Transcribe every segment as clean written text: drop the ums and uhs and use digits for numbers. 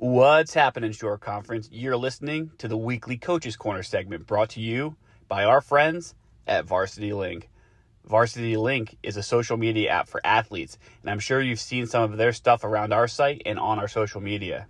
What's happening, Shore Conference? You're listening to the weekly Coaches Corner segment brought to you by our friends at Varsity Link. Varsity Link is a social media app for athletes, and I'm sure you've seen some of their stuff around our site and on our social media.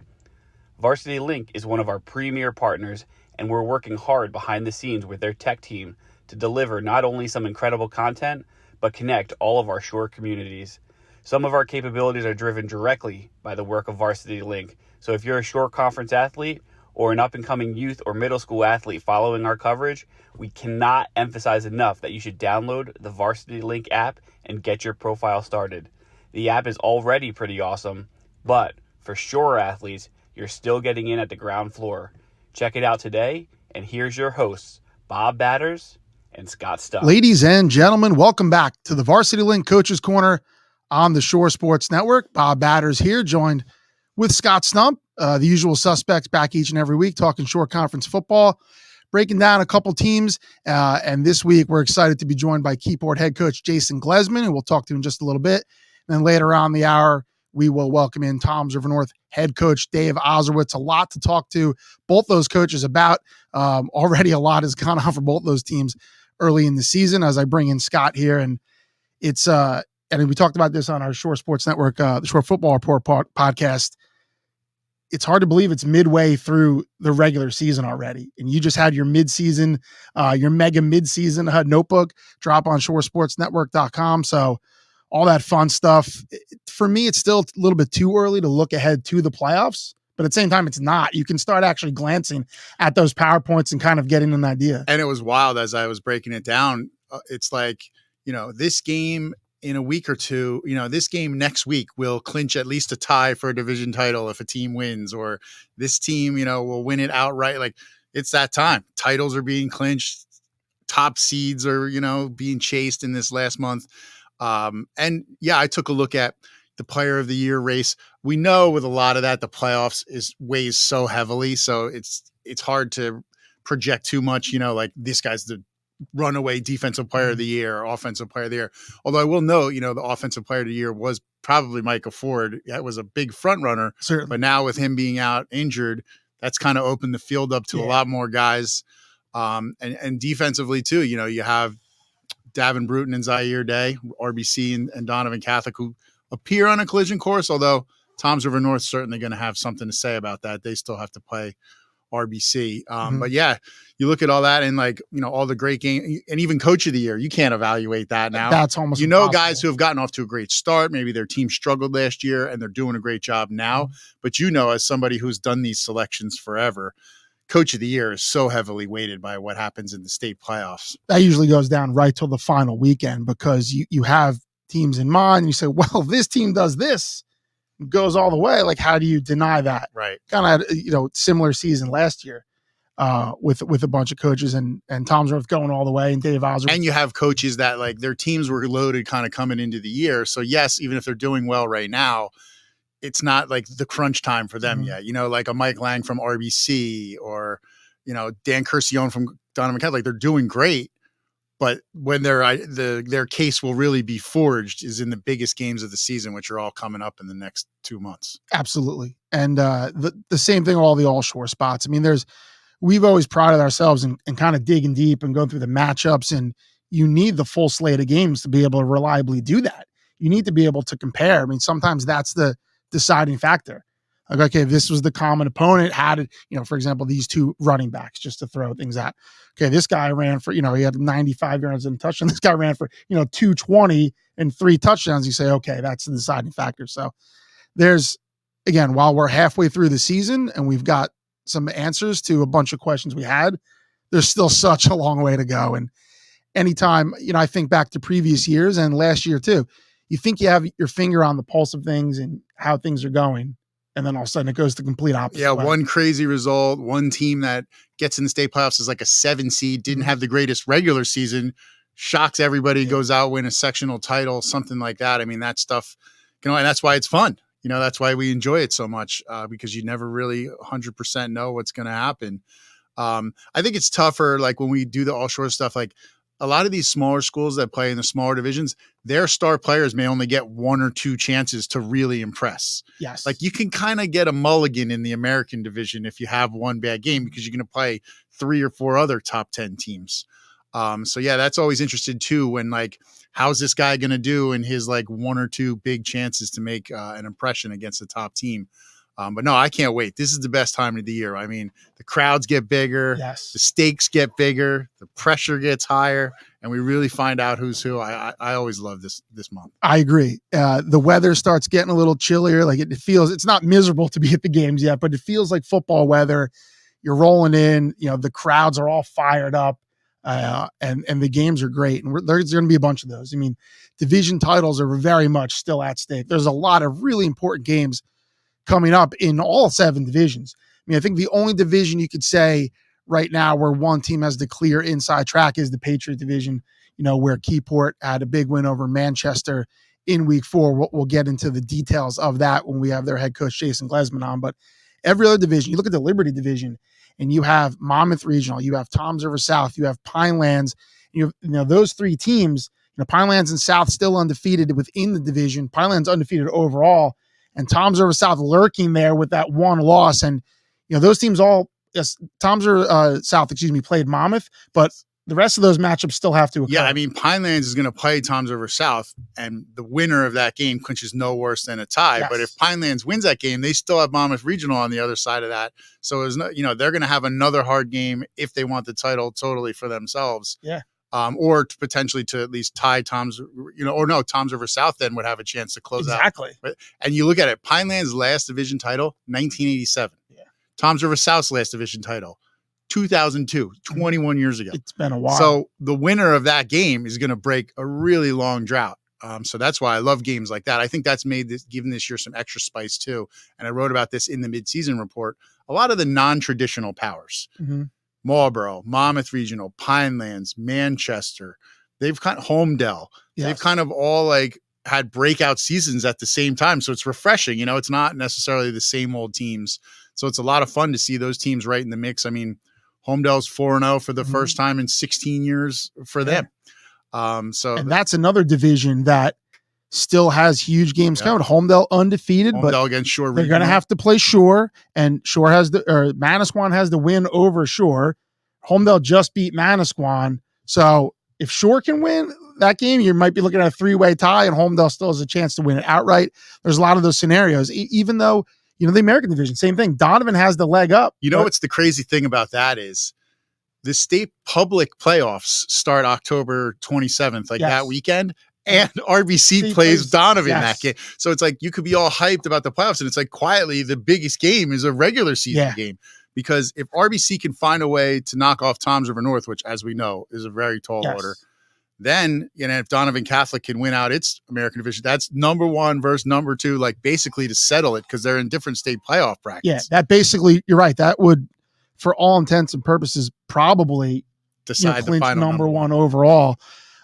Varsity Link is one of our premier partners, and we're working hard behind the scenes with their tech team to deliver not only some incredible content, but connect all of our Shore communities. Some of our capabilities are driven directly by the work of Varsity Link. So if you're a Shore Conference athlete or an up-and-coming youth or middle school athlete following our coverage, we cannot emphasize enough that you should download the Varsity Link app and get your profile started. The app is already pretty awesome, but for Shore athletes, you're still getting in at the ground floor. Check it out today, and here's your hosts, Bob Badders and Scott Stump. Ladies and gentlemen, welcome back to the Varsity Link Coaches Corner on the Shore Sports Network. Bob Badders here, joined with Scott Stump, the usual suspects, back each and every week talking Shore Conference football, breaking down a couple teams. And this week, we're excited to be joined by Keyport head coach Coach Glezman, and we'll talk to him in just a little bit. And then later on the hour, we will welcome in Toms River North head coach Dave Oizerowitz. A lot to talk to both those coaches about. Already a lot has gone on for both those teams early in the season as I bring in Scott here. And it's and we talked about this on our Shore Sports Network, the Shore Football Report podcast. It's hard to believe it's midway through the regular season already. And you just had your midseason, your mega midseason notebook drop on shoresportsnetwork.com. So all that fun stuff. For me, it's still a little bit too early to look ahead to the playoffs, but at the same time, it's not. You can start actually glancing at those PowerPoints and kind of getting an idea. And it was wild as I was breaking it down. It's like, this game in a week or two, this game next week will clinch at least a tie for a division title if a team wins, or this team, will win it outright. Like, it's that time. Titles are being clinched. Top seeds are, being chased in this last month. And yeah, I took a look at the player of the year race. We know with a lot of that, the playoffs weighs so heavily. So it's hard to project too much, like this guy's the runaway defensive player of the year, or offensive player of the year. Although I will note, the offensive player of the year was probably Micah Ford. That was a big front runner. Certainly. But now with him being out injured, that's kind of opened the field up to a lot more guys. And defensively too, you have Davin Bruton and Zaire Day, RBC and Donovan Catholic, who appear on a collision course, although Toms River North certainly going to have something to say about that. They still have to play RBC. But yeah, you look at all that and all the great game, and even coach of the year, you can't evaluate that now. That's almost impossible. Guys who have gotten off to a great start. Maybe their team struggled last year and they're doing a great job now. But as somebody who's done these selections forever, coach of the year is so heavily weighted by what happens in the state playoffs. That usually goes down right till the final weekend, because you have teams in mind and you say, well, this team does this, goes all the way. Like, how do you deny that? Right. Kind of, similar season last year with a bunch of coaches and Toms River going all the way, and Dave Oizerowitz. And you have coaches that their teams were loaded kind of coming into the year. So yes, even if they're doing well right now, it's not like the crunch time for them yet. Like a Mike Lang from RBC or, Dan Curcione from Donovan Catholic, they're doing great. But when their case will really be forged is in the biggest games of the season, which are all coming up in the next 2 months. Absolutely. And the same thing with all the all-shore spots. I mean, we've always prided ourselves in kind of digging deep and going through the matchups, and you need the full slate of games to be able to reliably do that. You need to be able to compare. I mean, sometimes that's the deciding factor. Like, okay, this was the common opponent. How did, for example, these two running backs, just to throw things out. Okay, this guy ran for, he had 95 yards and a touchdown. This guy ran for, 220 and 3 touchdowns. You say, okay, that's the deciding factor. So there's, again, while we're halfway through the season and we've got some answers to a bunch of questions we had, there's still such a long way to go. And anytime, I think back to previous years and last year too, you think you have your finger on the pulse of things and how things are going, and then all of a sudden it goes the complete opposite. Yeah, way. One crazy result, one team that gets in the state playoffs is like a 7 seed, didn't have the greatest regular season, shocks everybody, goes out, win a sectional title, something like that. I mean, that stuff, and that's why it's fun. That's why we enjoy it so much, because you never really 100% know what's going to happen. I think it's tougher, like when we do the all shore stuff, like a lot of these smaller schools that play in the smaller divisions, their star players may only get 1 or 2 chances to really impress. Yes. Like you can kind of get a mulligan in the American division if you have one bad game because you're going to play 3 or 4 other top 10 teams. So yeah, that's always interesting too. When like, how's this guy going to do in his like 1 or 2 big chances to make an impression against the top team? But no, I can't wait. This is the best time of the year. I mean, the crowds get bigger, Yes. the stakes get bigger, the pressure gets higher, and we really find out who's who. I always love this month. I agree. The weather starts getting a little chillier. Like it feels, it's not miserable to be at the games yet, but it feels like football weather. You're rolling in, the crowds are all fired up, and the games are great. And there's going to be a bunch of those. I mean, division titles are very much still at stake. There's a lot of really important games coming up in all 7 divisions. I mean, I think the only division you could say right now where one team has the clear inside track is the Patriot division, where Keyport had a big win over Manchester in week 4. We'll get into the details of that when we have their head coach, Jason Glezman, on. But every other division, you look at the Liberty division and you have Monmouth Regional, you have Toms River South, you have Pinelands, you have, those 3 teams, Pinelands and South still undefeated within the division, Pinelands undefeated overall, and Toms River South lurking there with that 1 loss. And, those teams all, yes, Toms River South, played Monmouth, but the rest of those matchups still have to occur. Yeah, I mean, Pinelands is going to play Toms River South, and the winner of that game clinches no worse than a tie. Yes. But if Pinelands wins that game, they still have Monmouth Regional on the other side of that. So it's not, they're going to have another hard game if they want the title totally for themselves. Yeah. Or potentially to at least tie Toms, Toms River South then would have a chance to close out. Exactly. And you look at it, Pineland's last division title, 1987. Yeah. Toms River South's last division title, 2002, 21 years ago. It's been a while. So the winner of that game is going to break a really long drought. So that's why I love games like that. I think that's given this year some extra spice too. And I wrote about this in the midseason report. A lot of the non-traditional powers, Marlboro, Monmouth Regional, Pinelands, Manchester, they've kind of Homedale. Yes. They've kind of all like had breakout seasons at the same time. So it's refreshing. It's not necessarily the same old teams. So it's a lot of fun to see those teams right in the mix. I mean, Homedale's 4-0 for the first time in 16 years for them. And that's another division that still has huge games coming. Homedale undefeated, but against Shore they're going to have to play Shore, and Shore Manasquan has the win over Shore. Homedale just beat Manasquan. So if Shore can win that game, you might be looking at a 3-way tie, and Homedale still has a chance to win it outright. There's a lot of those scenarios, even though, the American division, same thing. Donovan has the leg up. What's the crazy thing about that is the state public playoffs start October 27th, that weekend. And RBC plays Donovan that game. So it's like you could be all hyped about the playoffs, and it's like quietly the biggest game is a regular season game. Because if RBC can find a way to knock off Toms River North, which as we know is a very tall order, then if Donovan Catholic can win out its American division, that's number 1 versus number 2, like basically to settle it because they're in different state playoff brackets. Yeah, that basically, you're right. That would, for all intents and purposes, probably decide the final number 1 overall.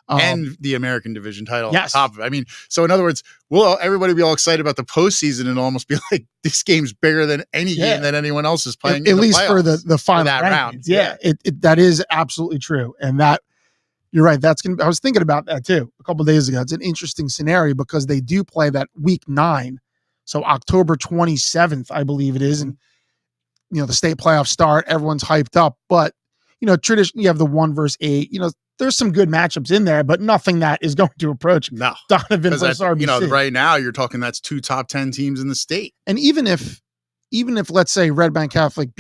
And the American division title on top of it. I mean, so in other words, everybody will be all excited about the postseason and almost be like, this game's bigger than any game that anyone else is playing. At least for the final that round. Yeah. That is absolutely true. And that, you're right. I was thinking about that too a couple of days ago. It's an interesting scenario because they do play that week 9. So October 27th, I believe it is. And, the state playoffs start, everyone's hyped up, but traditionally you have the 1 versus 8, there's some good matchups in there, but nothing that is going to approach Donovan versus RBC. Right now you're talking that's 2 top 10 teams in the state. And even if let's say Red Bank Catholic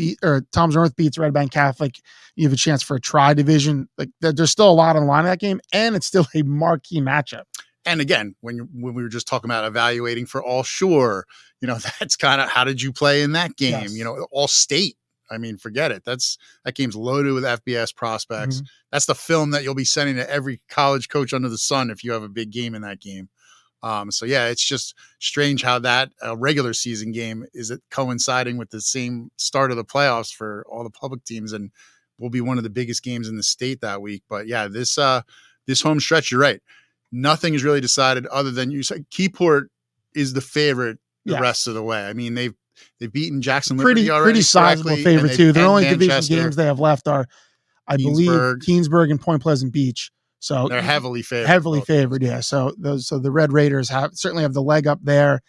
Toms North beats Red Bank Catholic, you have a chance for a tri-division. Like there's still a lot on the line in that game, and it's still a marquee matchup. And again, when we were just talking about evaluating for all Shore, that's kind of how did you play in that game? Yes. All state. I mean, forget it. That game's loaded with FBS prospects. That's the film that you'll be sending to every college coach under the sun if you have a big game in that game. So yeah, it's just strange how that regular season game is coinciding with the same start of the playoffs for all the public teams, and will be one of the biggest games in the state that week. But yeah, this home stretch, you're right. Nothing is really decided other than you said Keyport is the favorite the rest of the way. I mean, they've beaten Jackson Liberty already. Pretty sizable favorite too. Their only division games they have left are, I believe, Keensburg and Point Pleasant Beach. So they're heavily favored. Heavily favored, yeah. So the Red Raiders certainly have the leg up there.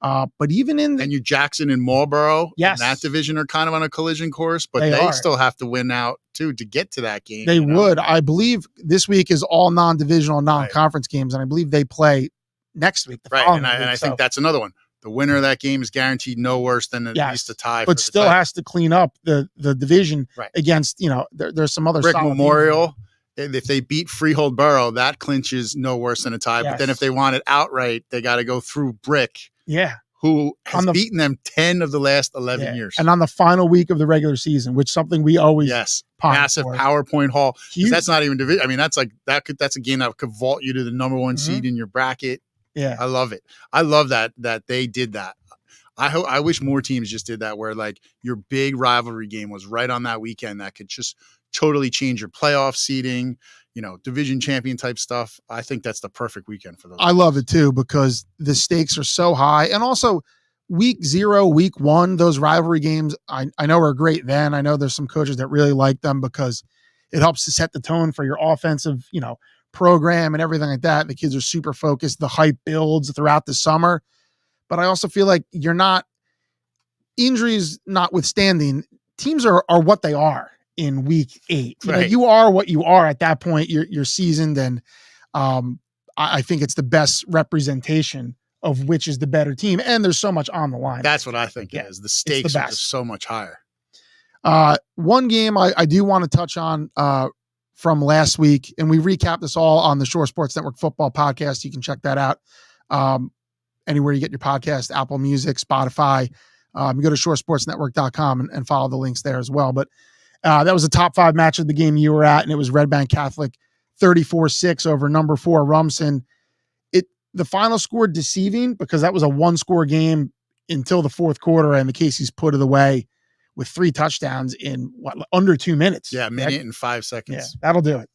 But even in and Jackson and Marlboro in that yes, division are kind of on a collision course, but they are. still have to win out too to get to that game. They would. I believe this week is all non-divisional, non-conference games, and I believe they play next week. And I think that's another one. The winner of that game is guaranteed no worse than at least a tie. But still has to clean up the division against, there's some other Brick Memorial. If they beat Freehold Borough, that clinches no worse than a tie. But then if they want it outright, they got to go through Brick. Yeah. Who has beaten them 10 of the last 11 years. And on the final week of the regular season, which something we always massive for. PowerPoint hall. That's not even division. I mean, that's a game that could vault you to the number one seed in your bracket. Yeah. I love it. I love that they did that. I wish more teams just did that, where like your big rivalry game was right on that weekend that could just totally change your playoff seeding, division champion type stuff. I think that's the perfect weekend for those. I love it too, because the stakes are so high. And also week 0, week 1, those rivalry games, I know are great then. I know there's some coaches that really like them because it helps to set the tone for your offensive, program and everything like that. The kids are super focused. The hype builds throughout the summer. But I also feel like injuries notwithstanding, teams are what they are in week 8. You are what you are at that point. You're seasoned, and I think it's the best representation of which is the better team. And there's so much on the line. That's what I think it is. The stakes are just so much higher. One game I do want to touch on from last week, and we recapped this all on the Shore Sports Network football podcast. You can check that out anywhere you get your podcast, Apple Music, Spotify. You go to shoresportsnetwork.com and follow the links there as well. But that was a top 5 match of the game you were at, and it was Red Bank Catholic 34-6 over number 4 Rumson. The final score deceiving because that was a 1-score game until the fourth quarter, and the Casey's put it away with 3 touchdowns in under 2 minutes. Yeah, a minute and 5 seconds. Yeah, that'll do it.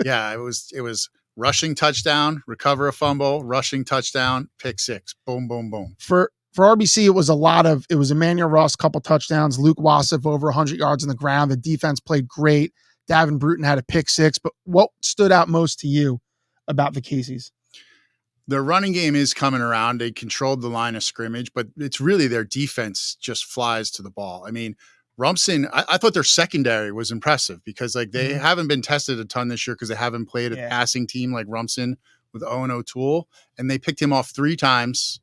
Yeah, it was rushing touchdown, recover a fumble, rushing touchdown, pick 6. Boom, boom, boom. For RBC, it was Emmanuel Ross, couple touchdowns, Luke Wassef over 100 yards on the ground. The defense played great. Davin Bruton had a pick 6. But what stood out most to you about the Casey's? Their running game is coming around. They controlled the line of scrimmage, but it's really their defense just flies to the ball. I mean, Rumson, I thought their secondary was impressive because they haven't been tested a ton this year because they haven't played a passing team like Rumson with Owen O'Toole, and they picked him off 3 times.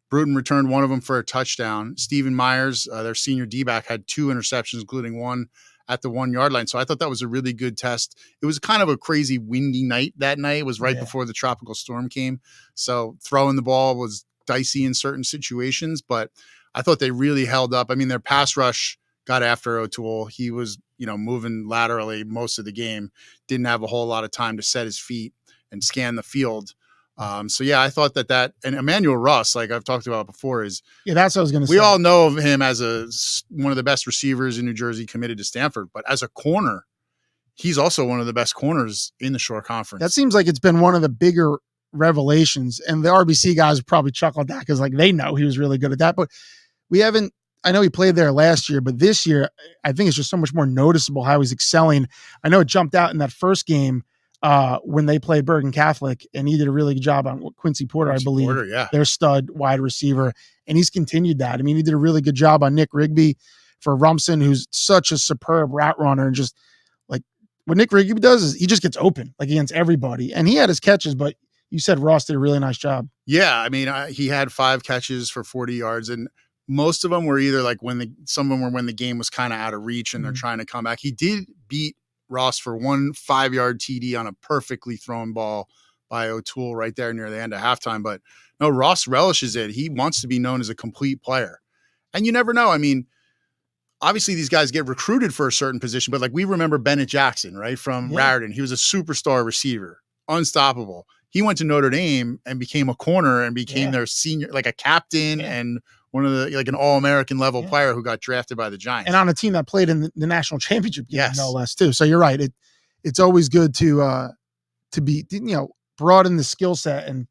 Bruton returned one of them for a touchdown. Stephen Myers, their senior D-back, had 2 interceptions, including one at the 1-yard line. So I thought that was a really good test. It was kind of a crazy windy night that night. It was right before the tropical storm came. So throwing the ball was dicey in certain situations, but I thought they really held up. I mean, their pass rush got after O'Toole. He was, moving laterally most of the game, didn't have a whole lot of time to set his feet and scan the field. I thought that and Emmanuel Ross, like I've talked about before, that's what I was going to say. We all know of him as one of the best receivers in New Jersey committed to Stanford, but as a corner, he's also one of the best corners in the Shore Conference. That seems like it's been one of the bigger revelations, and the RBC guys probably chuckled that because they know he was really good at that, but I know he played there last year, but this year, I think it's just so much more noticeable how he's excelling. I know it jumped out in that first game when they played Bergen Catholic, and he did a really good job on Quincy Porter, I believe, their stud wide receiver, and he's continued that. I mean, he did a really good job on Nick Rigby for Rumson, who's such a superb route runner, and just like what Nick Rigby does is he just gets open against everybody, and he had his catches, but you said Ross did a really nice job. Yeah, I mean, he had 5 catches for 40 yards, and most of them were either like when the game was kind of out of reach and they're trying to come back. He did beat Ross for 1 5-yard TD on a perfectly thrown ball by O'Toole right there near the end of halftime. But no, Ross relishes it. He wants to be known as a complete player. And you never know. I mean, obviously these guys get recruited for a certain position, but like we remember Bennett Jackson, right? From Raritan. He was a superstar receiver, unstoppable. He went to Notre Dame and became a corner and became their senior, like a captain and one of the, like an all-American level player who got drafted by the Giants. And on a team that played in the national championship game, no less too. So you're right. It's always good to be, broaden the skill set and,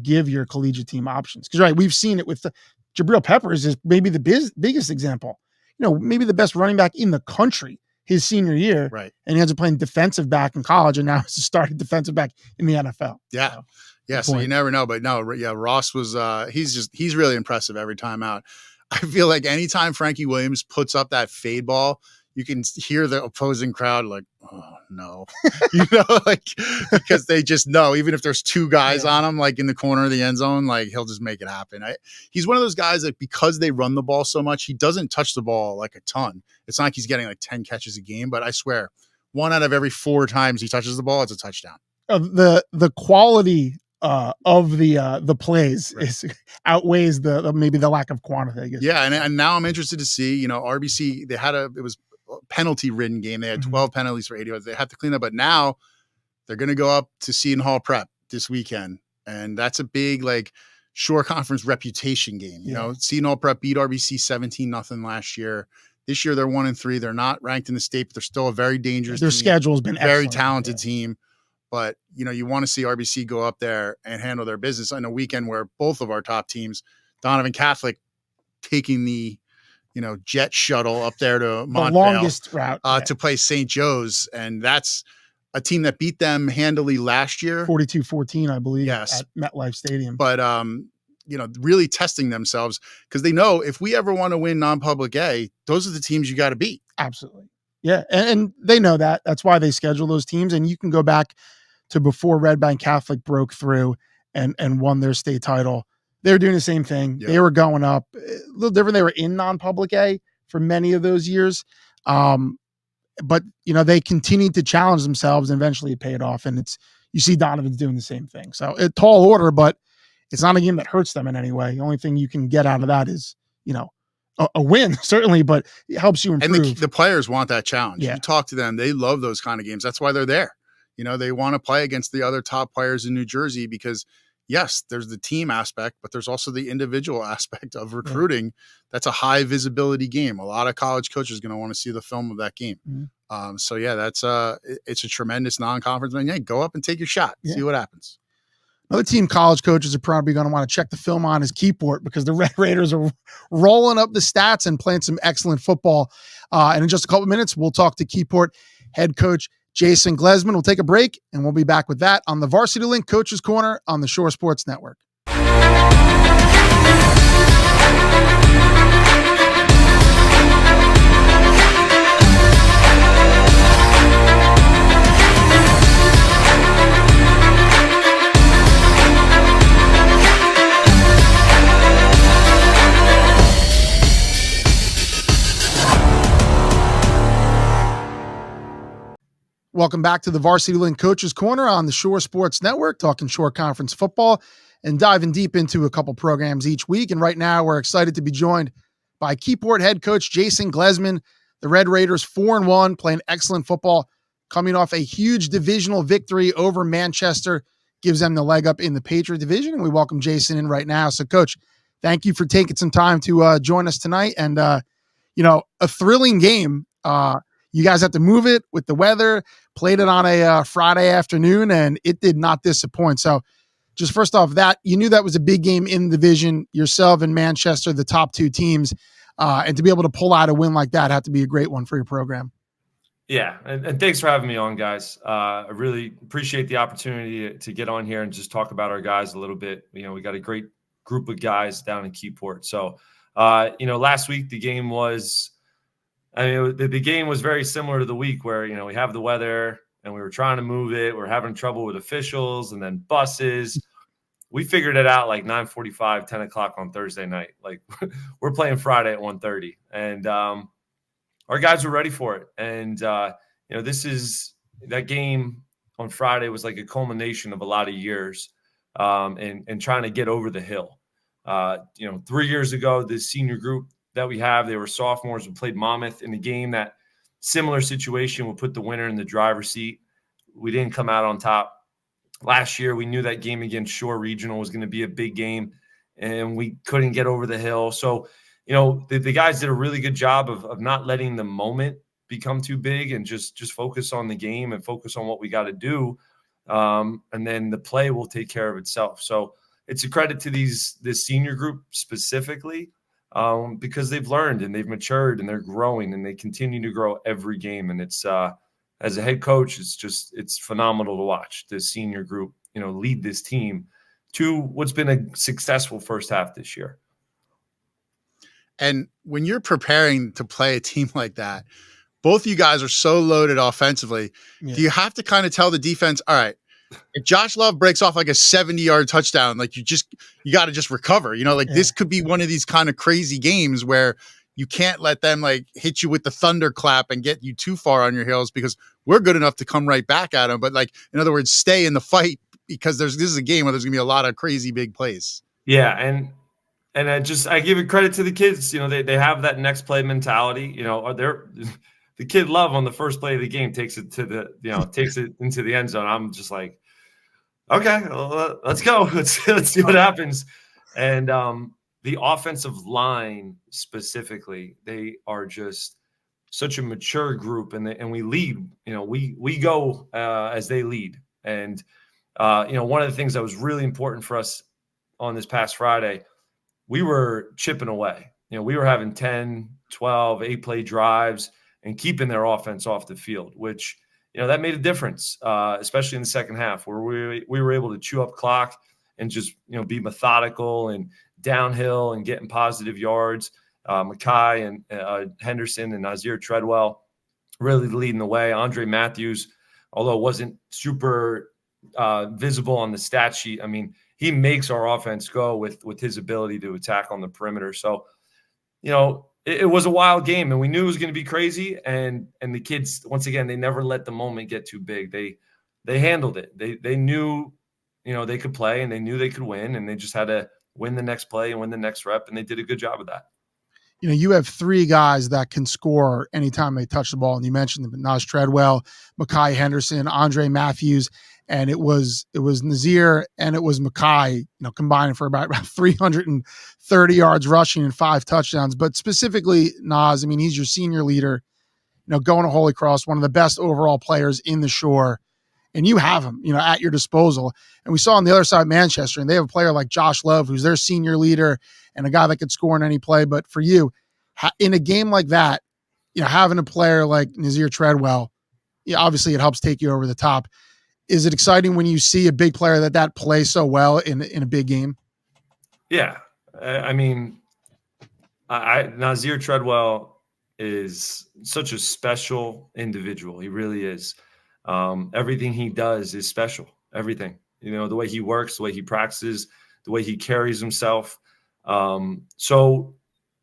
give your collegiate team options. Cause we've seen it with Jabril Peppers is maybe the biggest example, maybe the best running back in the country his senior year. Right. And he ends up playing defensive back in college, and now he's a starting defensive back in the NFL. Yeah. So, yeah. So you never know, but no, yeah, Ross was, he's really impressive every time out. I feel like anytime Frankie Williams puts up that fade ball, you can hear the opposing crowd like, oh no, like, because they just know, even if there's two guys on him, like in the corner of the end zone, like he'll just make it happen. He's one of those guys that because they run the ball so much, he doesn't touch the ball like a ton. It's not like he's getting like 10 catches a game, but I swear 1 out of every 4 times he touches the ball, it's a touchdown. The quality of the plays is outweighs the maybe the lack of quantity, I guess. Yeah. And now I'm interested to see, RBC, it was penalty ridden game. They had 12 penalties for 80 yards. They have to clean up, but now they're going to go up to Seton Hall Prep this weekend. And that's a big, like, Shore Conference reputation game. Seton Hall Prep beat RBC 17-0 last year. This year they're 1-3. They're not ranked in the state, but they're still a very dangerous Their team. schedule's been very excellent. talented team. But, you want to see RBC go up there and handle their business on a weekend where both of our top teams, Donovan Catholic taking the jet shuttle up there to Montvale, the longest route to play St. Joe's. And that's a team that beat them handily last year. 42-14, I believe, yes, at MetLife Stadium. But, really testing themselves because they know if we ever want to win non-public A, those are the teams you got to beat. Absolutely. Yeah. And they know that. That's why they schedule those teams. And you can go back to before Red Bank Catholic broke through and won their state title. They were doing the same thing. Yep. They were going up a little different. They were in non-public A for many of those years. But they continued to challenge themselves and eventually it paid off. And you see Donovan's doing the same thing. So a tall order, but it's not a game that hurts them in any way. The only thing you can get out of that is, a win, certainly, but it helps you improve. And the players want that challenge. Yeah. You talk to them, they love those kind of games. That's why they're there. They want to play against the other top players in New Jersey because, yes, there's the team aspect, but there's also the individual aspect of recruiting. That's a high visibility game. A lot of college coaches are going to want to see the film of that game. Mm-hmm. So yeah, that's it's a tremendous non-conference. Man, yeah, go up and take your shot. See what happens. Another team college coaches are probably going to want to check the film on is Keyport because the Red Raiders are rolling up the stats and playing some excellent football. And in just a couple of minutes, we'll talk to Keyport head coach Jason Glezman. We'll take a break and we'll be back with that on the Varsity Link Coaches Corner on the Shore Sports Network. Welcome back to the Varsity Link Coaches Corner on the Shore Sports Network, talking Shore Conference football and diving deep into a couple programs each week. And right now we're excited to be joined by Keyport head coach Jason Glezman. The Red Raiders 4-1, playing excellent football, coming off a huge divisional victory over Manchester, gives them the leg up in the Patriot division. And we welcome Jason in right now. So Coach, thank you for taking some time to join us tonight. And, a thrilling game. You guys have to move it with the weather, played it on a Friday afternoon, and it did not disappoint. So just first off that, you knew that was a big game in the division, yourself and Manchester, the top 2 teams, and to be able to pull out a win like that had to be a great one for your program. Yeah, and thanks for having me on, guys. I really appreciate the opportunity to get on here and just talk about our guys a little bit. We got a great group of guys down in Keyport. So, last week the game was – the game was very similar to the week where, we have the weather and we were trying to move it. We're having trouble with officials and then buses. We figured it out like 9:45, 10 o'clock on Thursday night. Like we're playing Friday at 1:30 and our guys were ready for it. And, that game on Friday was like a culmination of a lot of years and trying to get over the hill. 3 years ago, this senior group that we have, they were sophomores. We played Monmouth in a game that similar situation would put the winner in the driver's seat. We didn't come out on top. Last year, we knew that game against Shore Regional was going to be a big game, and we couldn't get over the hill. So, the guys did a really good job of not letting the moment become too big and just focus on the game and focus on what we got to do. And then the play will take care of itself. So it's a credit to this senior group specifically. because they've learned and they've matured and they're growing and they continue to grow every game. And it's as a head coach, it's phenomenal to watch this senior group, lead this team to what's been a successful first half this year. And when you're preparing to play a team like that, both of you guys are so loaded offensively. Yeah. Do you have to kind of tell the defense, all right, if Josh Love breaks off like a 70-yard touchdown, like you got to just recover, this could be one of these kind of crazy games where you can't let them like hit you with the thunderclap and get you too far on your heels, because we're good enough to come right back at them. But like, in other words, stay in the fight, because this is a game where there's gonna be a lot of crazy big plays. Yeah. And I give it credit to the kids. They have that next play mentality. The kid Love on the first play of the game takes it takes it into the end zone. I'm just like, okay, well, let's go. Let's see what happens. And the offensive line specifically, they are just such a mature group, and we lead. We go as they lead. And one of the things that was really important for us on this past Friday, we were chipping away. We were having 10, 12, 8-play drives and keeping their offense off the field, which, that made a difference, especially in the second half, where we were able to chew up clock and just, be methodical and downhill and getting positive yards. Makai and Henderson and Nazir Treadwell really leading the way. Andre Matthews, although it wasn't super visible on the stat sheet, I mean, he makes our offense go with his ability to attack on the perimeter. So, it was a wild game, and we knew it was going to be crazy. And the kids, once again, they never let the moment get too big. They handled it. They knew, they could play, and they knew they could win, and they just had to win the next play and win the next rep, and they did a good job of that. You have three guys that can score anytime they touch the ball, and you mentioned them: Naz Treadwell, Makai Henderson, Andre Matthews, and it was Nazir and it was Makai, combined for about 330 yards rushing and 5 touchdowns. But specifically Naz, I mean, he's your senior leader, going to Holy Cross, one of the best overall players in the Shore, and you have him, at your disposal. And we saw on the other side, Manchester, and they have a player like Josh Love, who's their senior leader and a guy that could score in any play. But for you, in a game like that, having a player like Nazir Treadwell, obviously it helps take you over the top. Is it exciting when you see a big player that plays so well in a big game? Yeah. I mean, Nazir Treadwell is such a special individual. He really is. Everything he does is special. Everything, the way he works, the way he practices, the way he carries himself. So,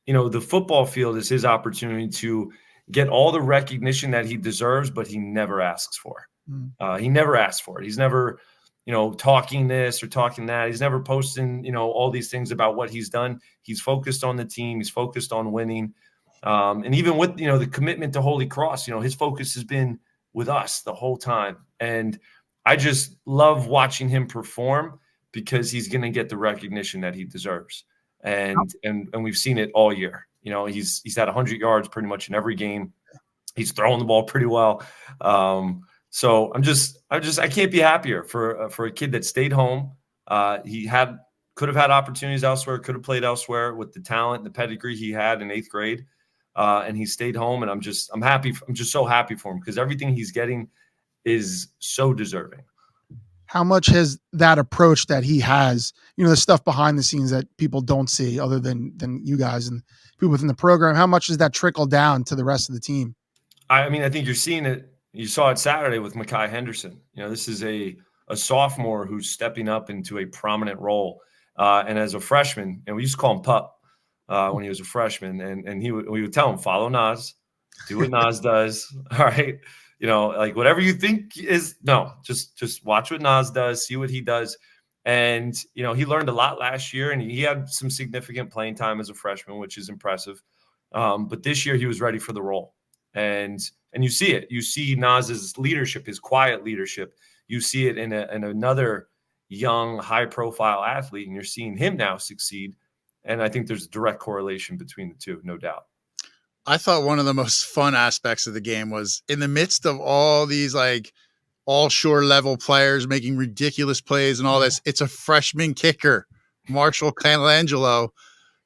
the football field is his opportunity to get all the recognition that he deserves, but he never asks for. He never asks for it. He's never, talking this or talking that. He's never posting, all these things about what he's done. He's focused on the team. He's focused on winning. And even with, the commitment to Holy Cross, his focus has been with us the whole time. And I just love watching him perform, because he's going to get the recognition that he deserves. And we've seen it all year. He's had 100 yards pretty much in every game. He's throwing the ball pretty well. So I can't be happier for a kid that stayed home. He could have had opportunities elsewhere, could have played elsewhere with the talent and the pedigree he had in 8th grade. And he stayed home, and I'm happy. I'm just so happy for him, because everything he's getting is so deserving. How much has that approach that he has, the stuff behind the scenes that people don't see other than you guys and people within the program, how much does that trickle down to the rest of the team? I mean, I think you're seeing it. You saw it Saturday with Makai Henderson. This is a sophomore who's stepping up into a prominent role. And as a freshman, and we used to call him Pup when he was a freshman, and we would tell him, follow Naz, do what Naz does. All right. Like whatever you think is, no, just watch what Naz does, see what he does. And, he learned a lot last year, and he had some significant playing time as a freshman, which is impressive. But this year he was ready for the role. And you see it. You see Naz's leadership, his quiet leadership. You see it in another young, high-profile athlete, and you're seeing him now succeed. And I think there's a direct correlation between the two, no doubt. I thought one of the most fun aspects of the game was in the midst of all these like all Shore level players making ridiculous plays and all this, it's a freshman kicker, Marshall Colangelo,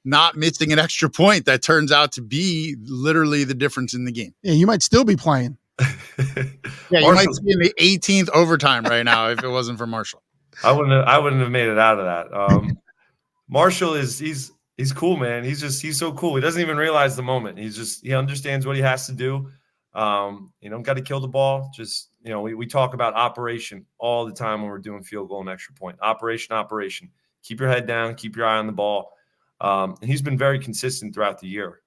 not missing an extra point that turns out to be literally the difference in the game. Yeah, you might still be playing. Yeah, you might be in the 18th overtime right now if it wasn't for Marshall. I wouldn't have made it out of that. Marshall he's cool, man. He's so cool. He doesn't even realize the moment. He understands what he has to do. Got to kill the ball. Just, we talk about operation all the time when we're doing field goal and extra point. Operation. Keep your head down. Keep your eye on the ball. And he's been very consistent throughout the year.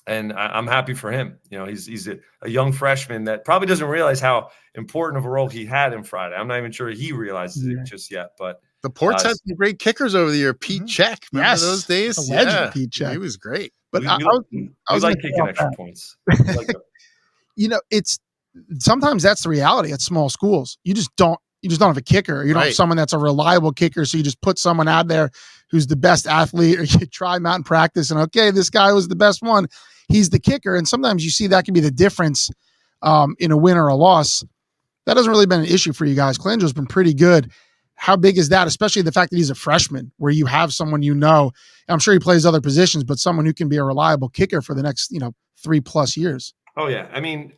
And I'm happy for him. He's a young freshman that probably doesn't realize how important of a role he had in Friday. I'm not even sure he realizes it just yet. But the Ports had some great kickers over the year. Pete Check, remember those days? The legend Pete Check. He was great. But we like kicking extra points. It's sometimes that's the reality at small schools. You just don't have a kicker. You don't have someone that's a reliable kicker. So you just put someone out there who's the best athlete, or you try him out in practice and, okay, this guy was the best one. He's the kicker. And sometimes you see that can be the difference in a win or a loss. That hasn't really been an issue for you guys. Colangelo's been pretty good. How big is that? Especially the fact that he's a freshman, where you have someone, I'm sure he plays other positions, but someone who can be a reliable kicker for the next, 3+ years. Oh yeah. I mean,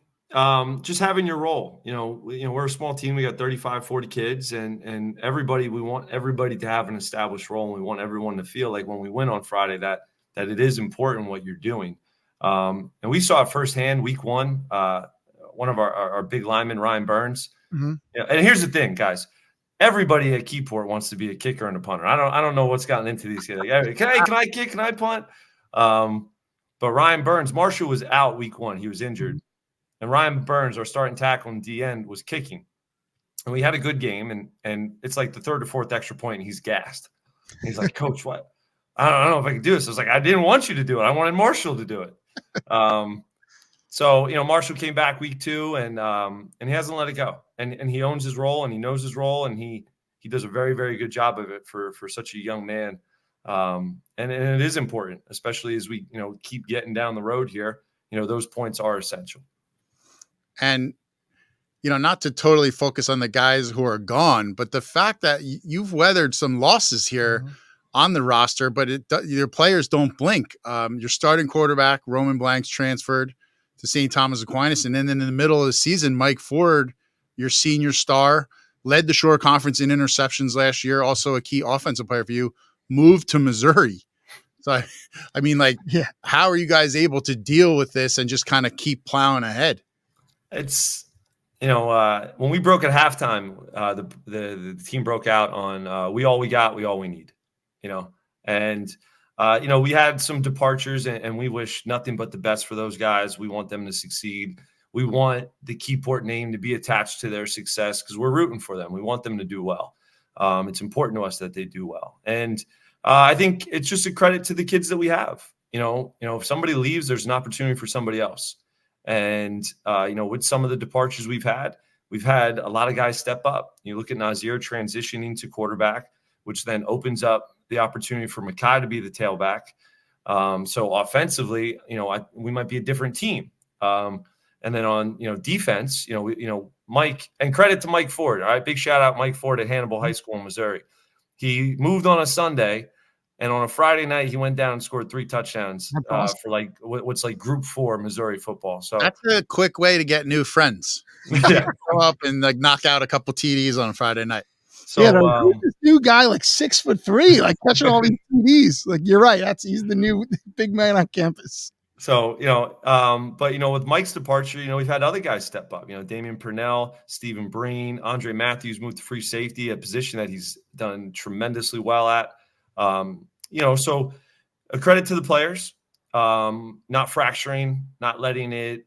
just having your role, we're a small team. We got 35, 40 kids and we want everybody to have an established role. And we want everyone to feel like when we win on Friday, that it is important what you're doing. And we saw it firsthand week one, one of our big linemen, Ryan Burns. Mm-hmm. And here's the thing, guys. Everybody at Keyport wants to be a kicker and a punter. I don't know what's gotten into these guys. Like, can I kick? Can I punt? But Ryan Burns, Marshall was out week one. He was injured. And Ryan Burns, our starting tackle in D end, was kicking. And we had a good game. And it's like the third or fourth extra point, and he's gassed. And he's like, Coach, what? I don't know if I can do this. I was like, I didn't want you to do it. I wanted Marshall to do it. So, Marshall came back week two and he hasn't let it go. And he owns his role and he knows his role and he does a very, very good job of it for such a young man. And it is important, especially as we, keep getting down the road here. Those points are essential. And, not to totally focus on the guys who are gone, but the fact that you've weathered some losses here on the roster, but your players don't blink. Your starting quarterback, Roman Blanks, transferred to St. Thomas Aquinas. And then in the middle of the season, Mike Ford, your senior star, led the Shore Conference in interceptions last year, also a key offensive player for you, moved to Missouri. So, how are you guys able to deal with this and just kind of keep plowing ahead? It's, when we broke at halftime, the team broke out on we all we got, we all we need, and we had some departures and we wish nothing but the best for those guys. We want them to succeed. We want the Keyport name to be attached to their success because we're rooting for them. We want them to do well. It's important to us that they do well. And I think it's just a credit to the kids that we have. If somebody leaves, there's an opportunity for somebody else. And, with some of the departures we've had a lot of guys step up. You look at Nazir transitioning to quarterback, which then opens up the opportunity for Makai to be the tailback. So offensively, we might be a different team. And then on, defense, Mike, and credit to Mike Ford. All right. Big shout out Mike Ford at Hannibal High School in Missouri. He moved on a Sunday and on a Friday night, he went down and scored 3 touchdowns for what's like Group 4 Missouri football. So that's a quick way to get new friends. Yeah. Go up and knock out a couple TDs on a Friday night. So who's this new guy, 6'3", catching all these TDs? You're right. He's the new big man on campus. So, with Mike's departure, we've had other guys step up, Damian Purnell, Stephen Breen, Andre Matthews moved to free safety, a position that he's done tremendously well at. So a credit to the players, not fracturing, not letting it,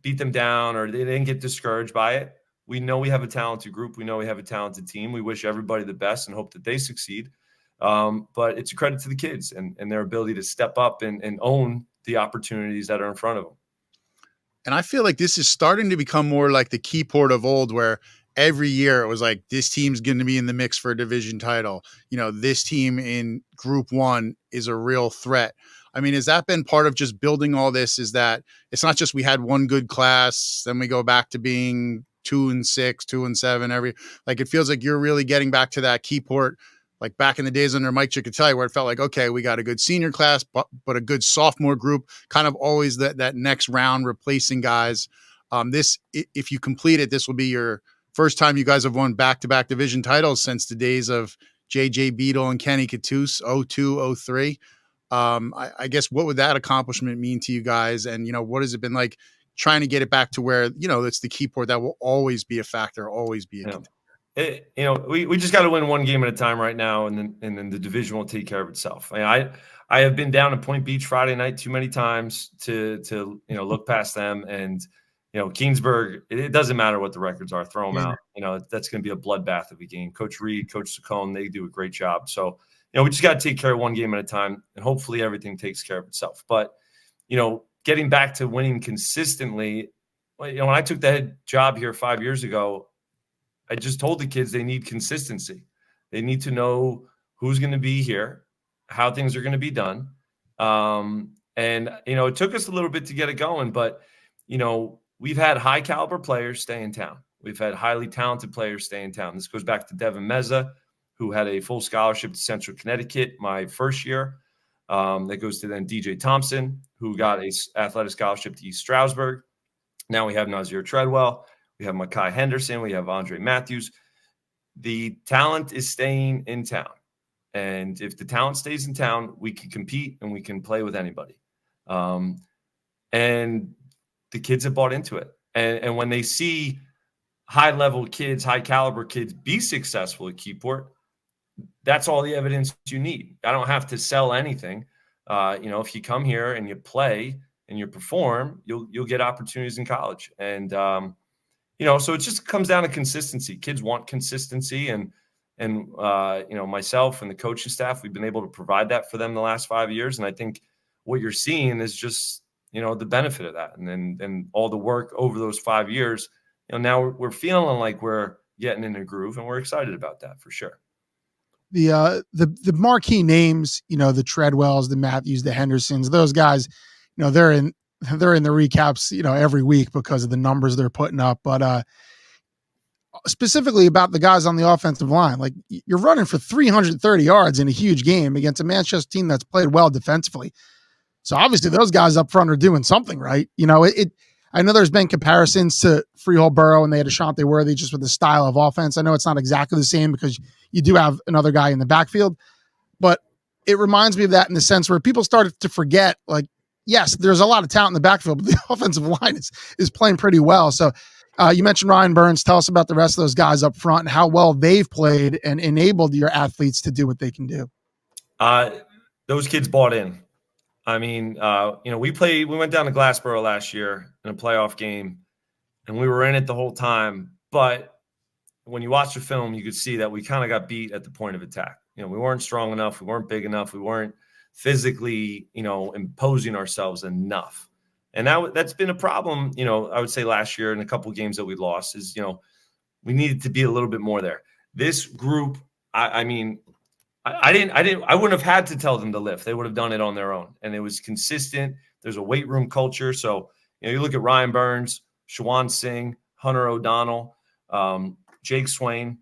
beat them down or they didn't get discouraged by it. We know we have a talented group. We know we have a talented team. We wish everybody the best and hope that they succeed. But it's a credit to the kids and their ability to step up and own the opportunities that are in front of them. And I feel like this is starting to become more like the Keyport of old, where every year it was like, this team's going to be in the mix for a division title. This team in Group 1 is a real threat. I mean, has that been part of just building all this? Is that it's not just we had one good class, then we go back to being 2 and 6, 2 and 7 it feels like you're really getting back to that Keyport like back in the days under Mike Ciccatelli, where it felt like, okay, we got a good senior class, but a good sophomore group, kind of always that next round replacing guys. If you complete it, this will be your first time you guys have won back-to-back division titles since the days of J.J. Beadle and Kenny Cattouse, 02, 03. I guess what would that accomplishment mean to you guys? And, what has it been like trying to get it back to where, it's the Keyport that will always be a factor, always be a contender? We just got to win one game at a time right now, and then the division will take care of itself. I have been down to Point Beach Friday night too many times to look past them, and Keensburg. It doesn't matter what the records are, throw them out. That's going to be a bloodbath of a game. Coach Reed, Coach Saccone, they do a great job. So we just got to take care of one game at a time, and hopefully everything takes care of itself. But getting back to winning consistently, when I took the head job here 5 years ago, I just told the kids they need consistency. They need to know who's going to be here, how things are going to be done. It took us a little bit to get it going, but, we've had high caliber players stay in town. We've had highly talented players stay in town. This goes back to Devin Meza, who had a full scholarship to Central Connecticut my first year. That goes to then DJ Thompson, who got a athletic scholarship to East Stroudsburg. Now we have Nazir Treadwell. We have Makai Henderson. We have Andre Matthews. The talent is staying in town. And if the talent stays in town, we can compete and we can play with anybody. And the kids have bought into it. And when they see high-level kids, high-caliber kids be successful at Keyport, that's all the evidence you need. I don't have to sell anything. If you come here and you play and you perform, you'll get opportunities in college. And so it just comes down to consistency. Kids want consistency, and myself and the coaching staff, we've been able to provide that for them the last 5 years. And I think what you're seeing is just the benefit of that, and then all the work over those 5 years. Now we're feeling like we're getting in a groove, and we're excited about that for sure. The marquee names, the Treadwells, the Matthews, the Hendersons, those guys, they're in the recaps, every week because of the numbers they're putting up. But specifically about the guys on the offensive line, like you're running for 330 yards in a huge game against a Manchester team that's played well defensively. So obviously those guys up front are doing something right. I know there's been comparisons to Freehold Borough, and they had Ashante Worthy just with the style of offense. I know it's not exactly the same because you do have another guy in the backfield, but it reminds me of that in the sense where people started to forget, like, yes, there's a lot of talent in the backfield, but the offensive line is playing pretty well. So you mentioned Ryan Burns. Tell us about the rest of those guys up front and how well they've played and enabled your athletes to do what they can do. Those kids bought in. I mean, we went down to Glassboro last year in a playoff game, and we were in it the whole time. But when you watch the film, you could see that we kind of got beat at the point of attack. We weren't strong enough. We weren't big enough. We weren't physically, imposing ourselves enough. And that's been a problem, I would say last year in a couple of games that we lost is, we needed to be a little bit more there. This group, I wouldn't have had to tell them to lift. They would have done it on their own. And it was consistent. There's a weight room culture. So, you look at Ryan Burns, Shawan Singh, Hunter O'Donnell, Jake Swain,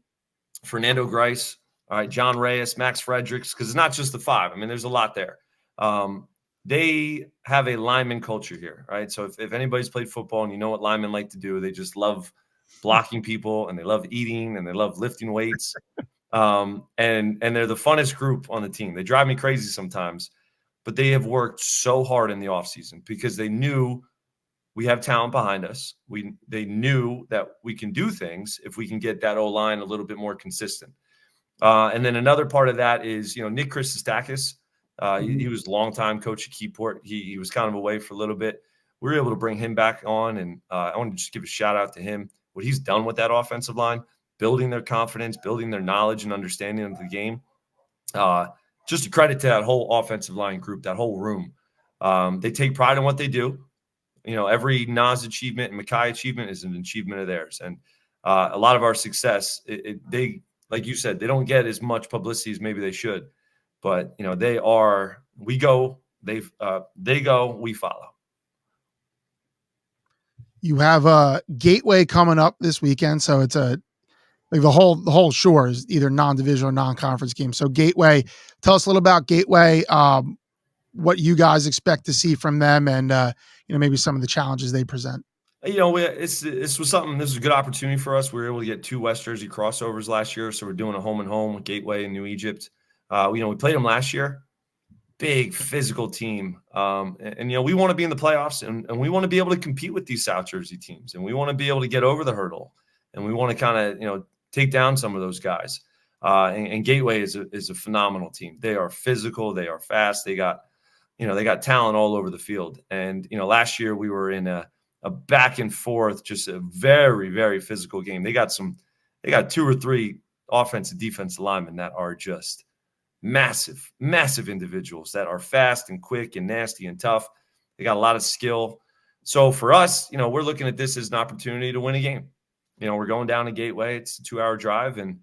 Fernando Grice, all right, John Reyes, Max Fredericks, because it's not just the five. I mean, there's a lot there. They have a lineman culture here, right? So if anybody's played football and you know what linemen like to do, they just love blocking people, and they love eating, and they love lifting weights. And they're the funnest group on the team. They drive me crazy sometimes, but they have worked so hard in the offseason because they knew we have talent behind us. They knew that we can do things if we can get that O-line a little bit more consistent. And then another part of that is, Nick Christostakis. He was a longtime coach at Keyport. He was kind of away for a little bit. We were able to bring him back on, and I want to just give a shout out to him. What he's done with that offensive line, building their confidence, building their knowledge and understanding of the game. Just a credit to that whole offensive line group, that whole room. They take pride in what they do. Every Nas achievement and Makai achievement is an achievement of theirs. And a lot of our success, they, like you said, they don't get as much publicity as maybe they should. But, we go, they go, we follow. You have a Gateway coming up this weekend. So it's like the whole Shore is either non-division or non-conference game. So Gateway, tell us a little about Gateway, what you guys expect to see from them, and maybe some of the challenges they present. This was a good opportunity for us. We were able to get 2 West Jersey crossovers last year, so we're doing a home and home with Gateway and New Egypt. We played them last year. Big physical team, and we want to be in the playoffs, and we want to be able to compete with these South Jersey teams, and we want to be able to get over the hurdle, and we want to kind of take down some of those guys. And Gateway is a phenomenal team. They are physical, they are fast, they got talent all over the field. And last year we were in a back and forth, just a very, very physical game. They got 2 or 3 offensive defensive linemen that are just massive individuals that are fast and quick and nasty and tough. They got a lot of skill. So for us, we're looking at this as an opportunity to win a game. We're going down to Gateway. It's a 2-hour drive, and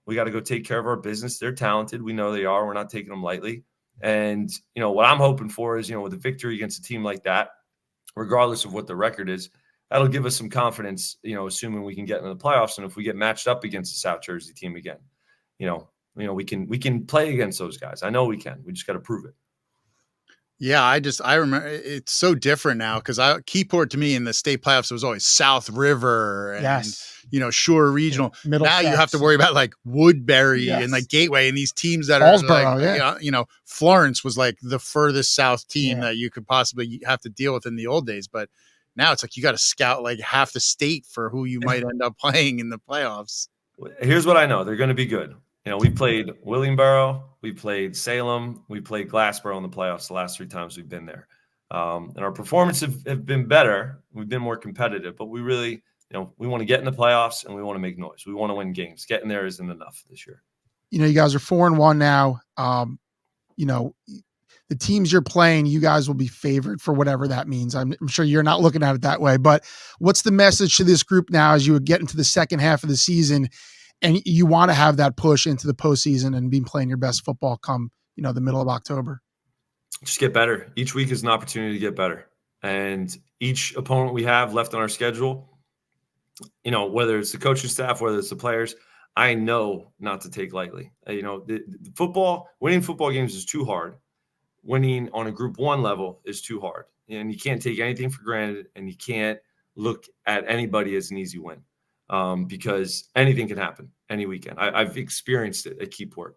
we got to go take care of our business. They're talented. We know they are. We're not taking them lightly. And what I'm hoping for is with a victory against a team like that, regardless of what the record is, that'll give us some confidence, assuming we can get into the playoffs. And if we get matched up against the South Jersey team again, we can play against those guys. I know we can. We just got to prove it. Yeah, I remember it's so different now because Keyport to me in the state playoffs was always South River and Shore Regional. Yeah, now you have to worry about like Woodbury and like Gateway and these teams that are like, Florence was like the furthest south team that you could possibly have to deal with in the old days. But now it's like you got to scout like half the state for who you might end up playing in the playoffs. Here's what I know. They're going to be good. We played Williamboro, we played Salem, we played Glassboro in the playoffs the last 3 times we've been there. And our performances have been better. We've been more competitive, but we really, we want to get in the playoffs and we want to make noise. We want to win games. Getting there isn't enough this year. You guys are 4-1 now. The teams you're playing, you guys will be favored for whatever that means. I'm sure you're not looking at it that way, but what's the message to this group now as you get into the second half of the season and you want to have that push into the postseason and be playing your best football come, the middle of October? Just get better. Each week is an opportunity to get better. And each opponent we have left on our schedule, whether it's the coaching staff, whether it's the players, I know not to take lightly. The winning football games is too hard. Winning on a Group 1 level is too hard. And you can't take anything for granted, and you can't look at anybody as an easy win. Because anything can happen any weekend. I've experienced it at Keyport.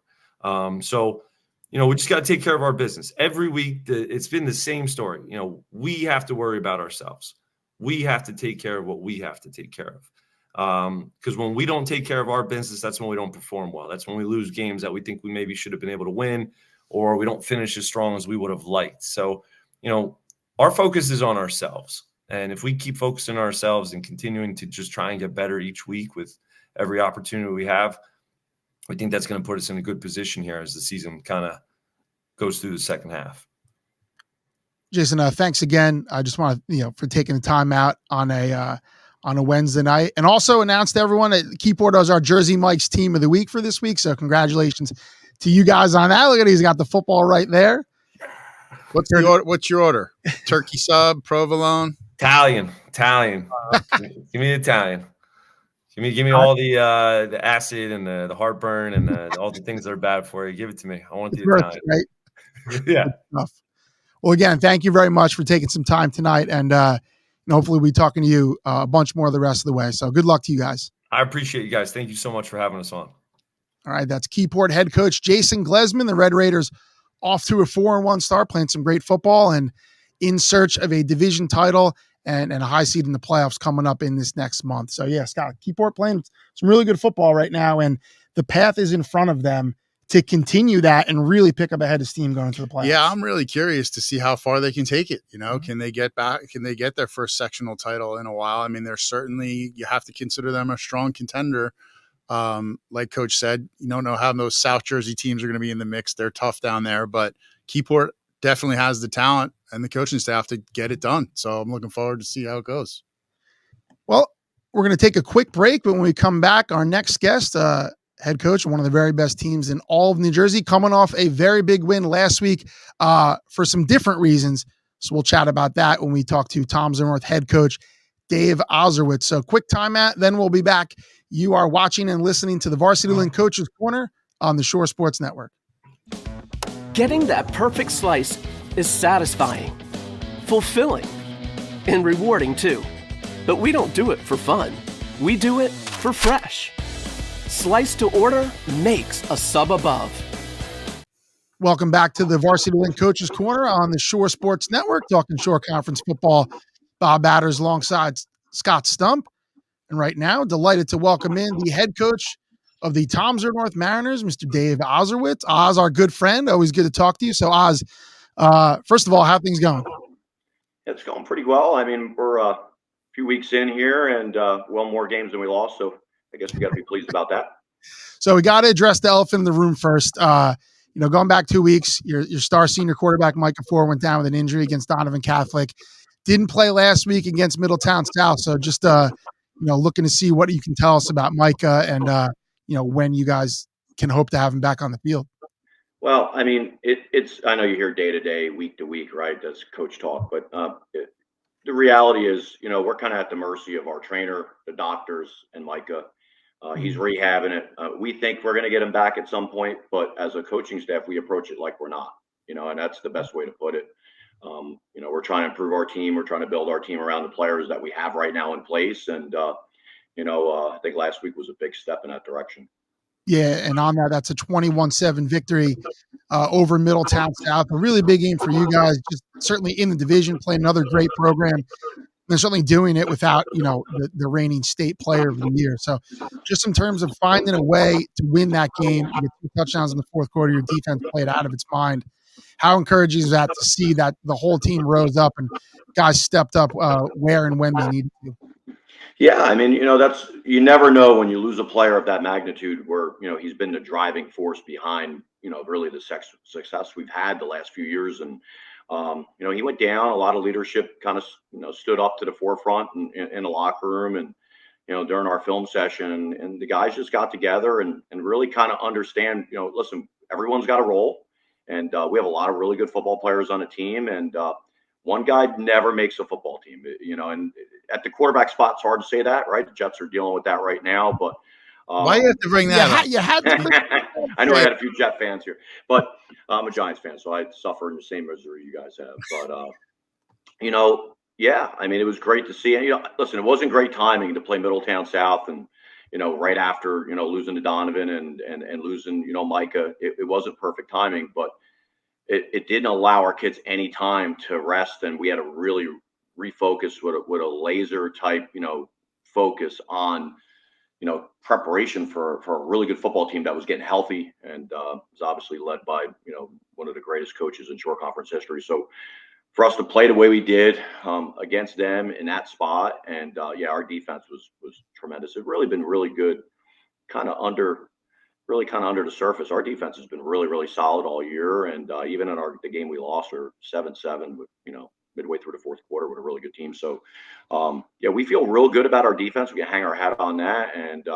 So we just got to take care of our business. Every week, it's been the same story. We have to worry about ourselves. We have to take care of what we have to take care of. Because when we don't take care of our business, that's when we don't perform well. That's when we lose games that we think we maybe should have been able to win, or we don't finish as strong as we would have liked. So, our focus is on ourselves. And if we keep focusing on ourselves and continuing to just try and get better each week with every opportunity we have, I think that's going to put us in a good position here as the season kind of goes through the second half. Jason, thanks again. I just want to, for taking the time out on a Wednesday night, and also announce to everyone that Keyport is our Jersey Mike's team of the week for this week. So congratulations to you guys on that. Look at, he's got the football right there. What's your order? Turkey sub, provolone? Italian. Give me the Italian. Give me all the acid and the heartburn and all the things that are bad for you. Give it to me. I want the Italian. Right? Yeah. Well, again, thank you very much for taking some time tonight, and hopefully we'll be talking to you a bunch more the rest of the way. So good luck to you guys. I appreciate you guys. Thank you so much for having us on. All right, that's Keyport head coach Jason Glezman. The Red Raiders off to a 4-1 start, playing some great football and in search of a division title and a high seed in the playoffs coming up in this next month. So yeah, Scott, Keyport playing some really good football right now, and the path is in front of them to continue that and really pick up a head of steam going into the playoffs. Yeah, I'm really curious to see how far they can take it. Can they get back? Can they get their first sectional title in a while? I mean, they're certainly, you have to consider them a strong contender. Like Coach said, you don't know how those South Jersey teams are going to be in the mix. They're tough down there, but Keyport definitely has the talent and the coaching staff to get it done. So I'm looking forward to see how it goes. Well, we're going to take a quick break, but when we come back, our next guest, head coach of one of the very best teams in all of New Jersey, coming off a very big win last week for some different reasons. So we'll chat about that when we talk to Tom Zimmerworth head coach Dave Oizerowitz. So quick timeout, then we'll be back You are watching and listening to the Varsity Link Coaches Corner on the Shore Sports Network. Getting that perfect slice is satisfying, fulfilling, and rewarding too. But we don't do it for fun. We do it for fresh. Slice to order makes a sub above. Welcome back to the Varsity Link Coaches Corner on the Shore Sports Network, talking Shore Conference football. Bob Badders alongside Scott Stump. And right now, delighted to welcome in the head coach of the Tomsor North Mariners, Mr. Dave Oizerowitz. Oz, our good friend. Always good to talk to you. So, Oz, first of all, how are things going? It's going pretty well. I mean, we're a few weeks in here and well more games than we lost. So I guess we got to be pleased about that. So we got to address the elephant in the room first. Going back 2 weeks, your star senior quarterback, Micah Ford, went down with an injury against Donovan Catholic. Didn't play last week against Middletown South. So just, looking to see what you can tell us about Micah and, when you guys can hope to have him back on the field. Well, I mean, it's I know you hear day to day, week to week, right? That's coach talk. But the reality is, we're kind of at the mercy of our trainer, the doctors, and Micah. He's rehabbing it. We think we're going to get him back at some point, but as a coaching staff, we approach it like we're not, and that's the best way to put it. We're trying to improve our team. We're trying to build our team around the players that we have right now in place. And, I think last week was a big step in that direction. Yeah, and on that's a 21-7 victory over Middletown South. A really big game for you guys, just certainly in the division, playing another great program. They're certainly doing it without, the reigning state player of the year. So just in terms of finding a way to win that game, you get 2 touchdowns in the fourth quarter, your defense played out of its mind. How encouraging is that to see that the whole team rose up and guys stepped up where and when they needed to? Yeah, I mean, that's you never know when you lose a player of that magnitude where, he's been the driving force behind, really the success we've had the last few years. And, he went down. A lot of leadership kind of, stood up to the forefront in the locker room and, during our film session. And the guys just got together and really kind of understand, listen, everyone's got a role. And we have a lot of really good football players on the team. And one guy never makes a football team, and at the quarterback spot, it's hard to say that, right? The Jets are dealing with that right now. But why you have to bring that up? You had to. I know I had a few Jet fans here, but I'm a Giants fan, so I suffer in the same misery you guys have. But, yeah, I mean, it was great to see. And, listen, it wasn't great timing to play Middletown South and, right after, losing to Donovan and losing, Micah. It wasn't perfect timing, but it didn't allow our kids any time to rest. And we had to really refocus with a laser type, focus on, preparation for a really good football team that was getting healthy and was obviously led by, one of the greatest coaches in Shore Conference history. So for us to play the way we did against them in that spot, and our defense was tremendous. It really been really good, kind of under the surface. Our defense has been really, really solid all year, and even in the game we lost, or 7-7 with midway through the fourth quarter with a really good team. So we feel real good about our defense. We can hang our hat on that, and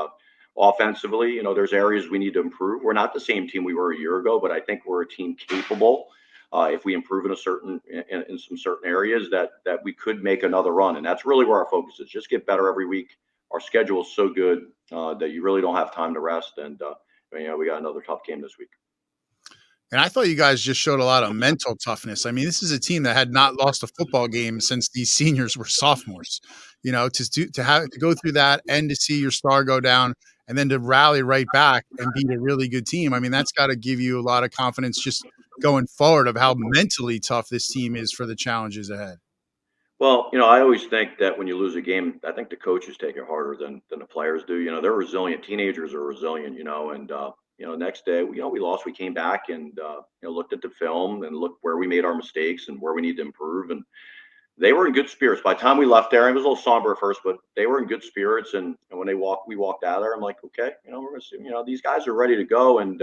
offensively, there's areas we need to improve. We're not the same team we were a year ago, but I think we're a team capable. If we improve in some certain areas, that we could make another run, and that's really where our focus is. Just get better every week. Our schedule is so good that you really don't have time to rest, and we got another tough game this week. And I thought you guys just showed a lot of mental toughness. I mean, this is a team that had not lost a football game since these seniors were sophomores. To go through that and to see your star go down and then to rally right back and beat a really good team. I mean, that's got to give you a lot of confidence just going forward of how mentally tough this team is for the challenges ahead. Well, I always think that when you lose a game, I think the coaches take it harder than the players do. They're resilient. Teenagers are resilient, and next day, we lost. We came back and, looked at the film and looked where we made our mistakes and where we need to improve. And they were in good spirits. By the time we left there, it was a little somber at first, but they were in good spirits. And when we walked out of there, I'm like, okay, we're going to see, these guys are ready to go. And,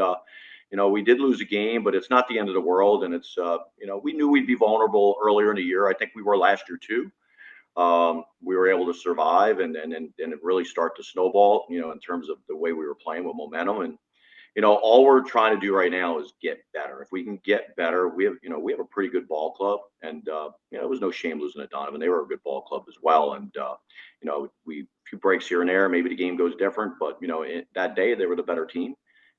we did lose a game, but it's not the end of the world. And it's, we knew we'd be vulnerable earlier in the year. I think we were last year too. We were able to survive and it really start to snowball, in terms of the way we were playing with momentum. And, all we're trying to do right now is get better. If we can get better, we have a pretty good ball club, and it was no shame losing to Donovan. They were a good ball club as well, and we few breaks here and there, maybe the game goes different, but that day they were the better team,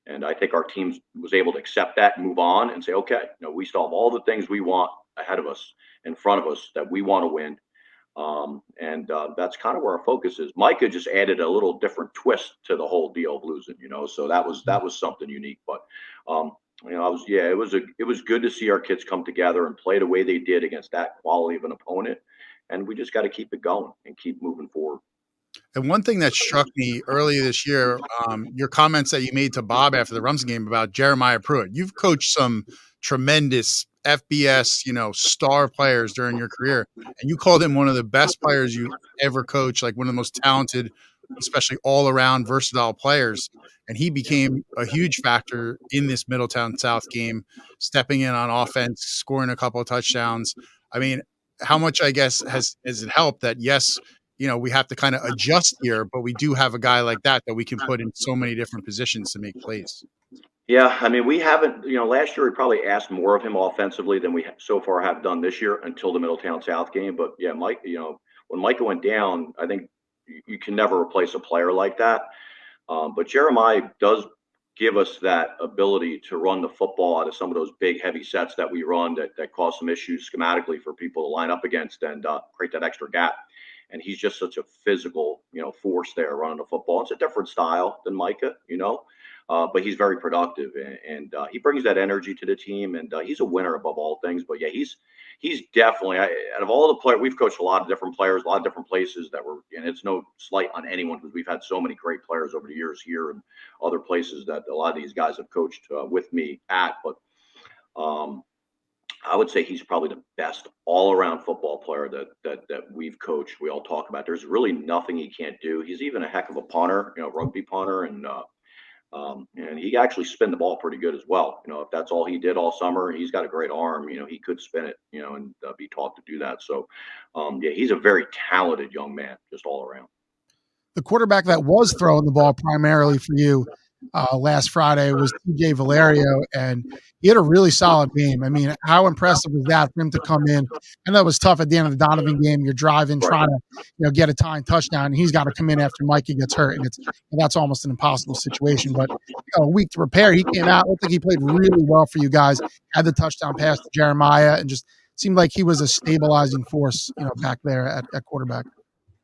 and I think our team was able to accept that and move on and say, okay, we still have all the things we want ahead of us, in front of us, that we want to win. And that's kind of where our focus is. Micah just added a little different twist to the whole deal of losing, so that was something unique. But it was good to see our kids come together and play the way they did against that quality of an opponent. And we just got to keep it going and keep moving forward. And one thing that struck me earlier this year, your comments that you made to Bob after the Rumson game about Jeremiah Pruitt. You've coached some tremendous FBS, star players during your career, and you called him one of the best players you ever coached, like one of the most talented, especially all-around versatile players. And he became a huge factor in this Middletown South game, stepping in on offense, scoring a couple of touchdowns. I mean, how much, I guess, has it helped that, yes, we have to kind of adjust here, but we do have a guy like that we can put in so many different positions to make plays. Yeah, I mean, we haven't, last year we probably asked more of him offensively than we so far have done this year until the Middletown South game. But yeah, Mike, when Micah went down, I think you can never replace a player like that. But Jeremiah does give us that ability to run the football out of some of those big, heavy sets that we run that cause some issues schematically for people to line up against and create that extra gap. And he's just such a physical, force there running the football. It's a different style than Micah, but he's very productive, and he brings that energy to the team, and he's a winner above all things. But yeah, he's definitely, out of all the players, we've coached a lot of different players, a lot of different places and it's no slight on anyone, because we've had so many great players over the years here and other places that a lot of these guys have coached with me at. But I would say he's probably the best all-around football player that we've coached. We all talk about. There's really nothing he can't do. He's even a heck of a punter, rugby punter, and he actually spin the ball pretty good as well. If that's all he did all summer, he's got a great arm. He could spin it, and be taught to do that. So, he's a very talented young man, just all around. The quarterback that was throwing the ball primarily for you last Friday was TJ Valerio, and he had a really solid game. I mean, how impressive was that for him to come in? I know it was tough at the end of the Donovan game. You're driving, trying to, get a tying touchdown, and he's got to come in after Mikey gets hurt, and that's almost an impossible situation. But a week to prepare, he came out. Looked like he played really well for you guys. Had the touchdown pass to Jeremiah, and just seemed like he was a stabilizing force, back there at quarterback.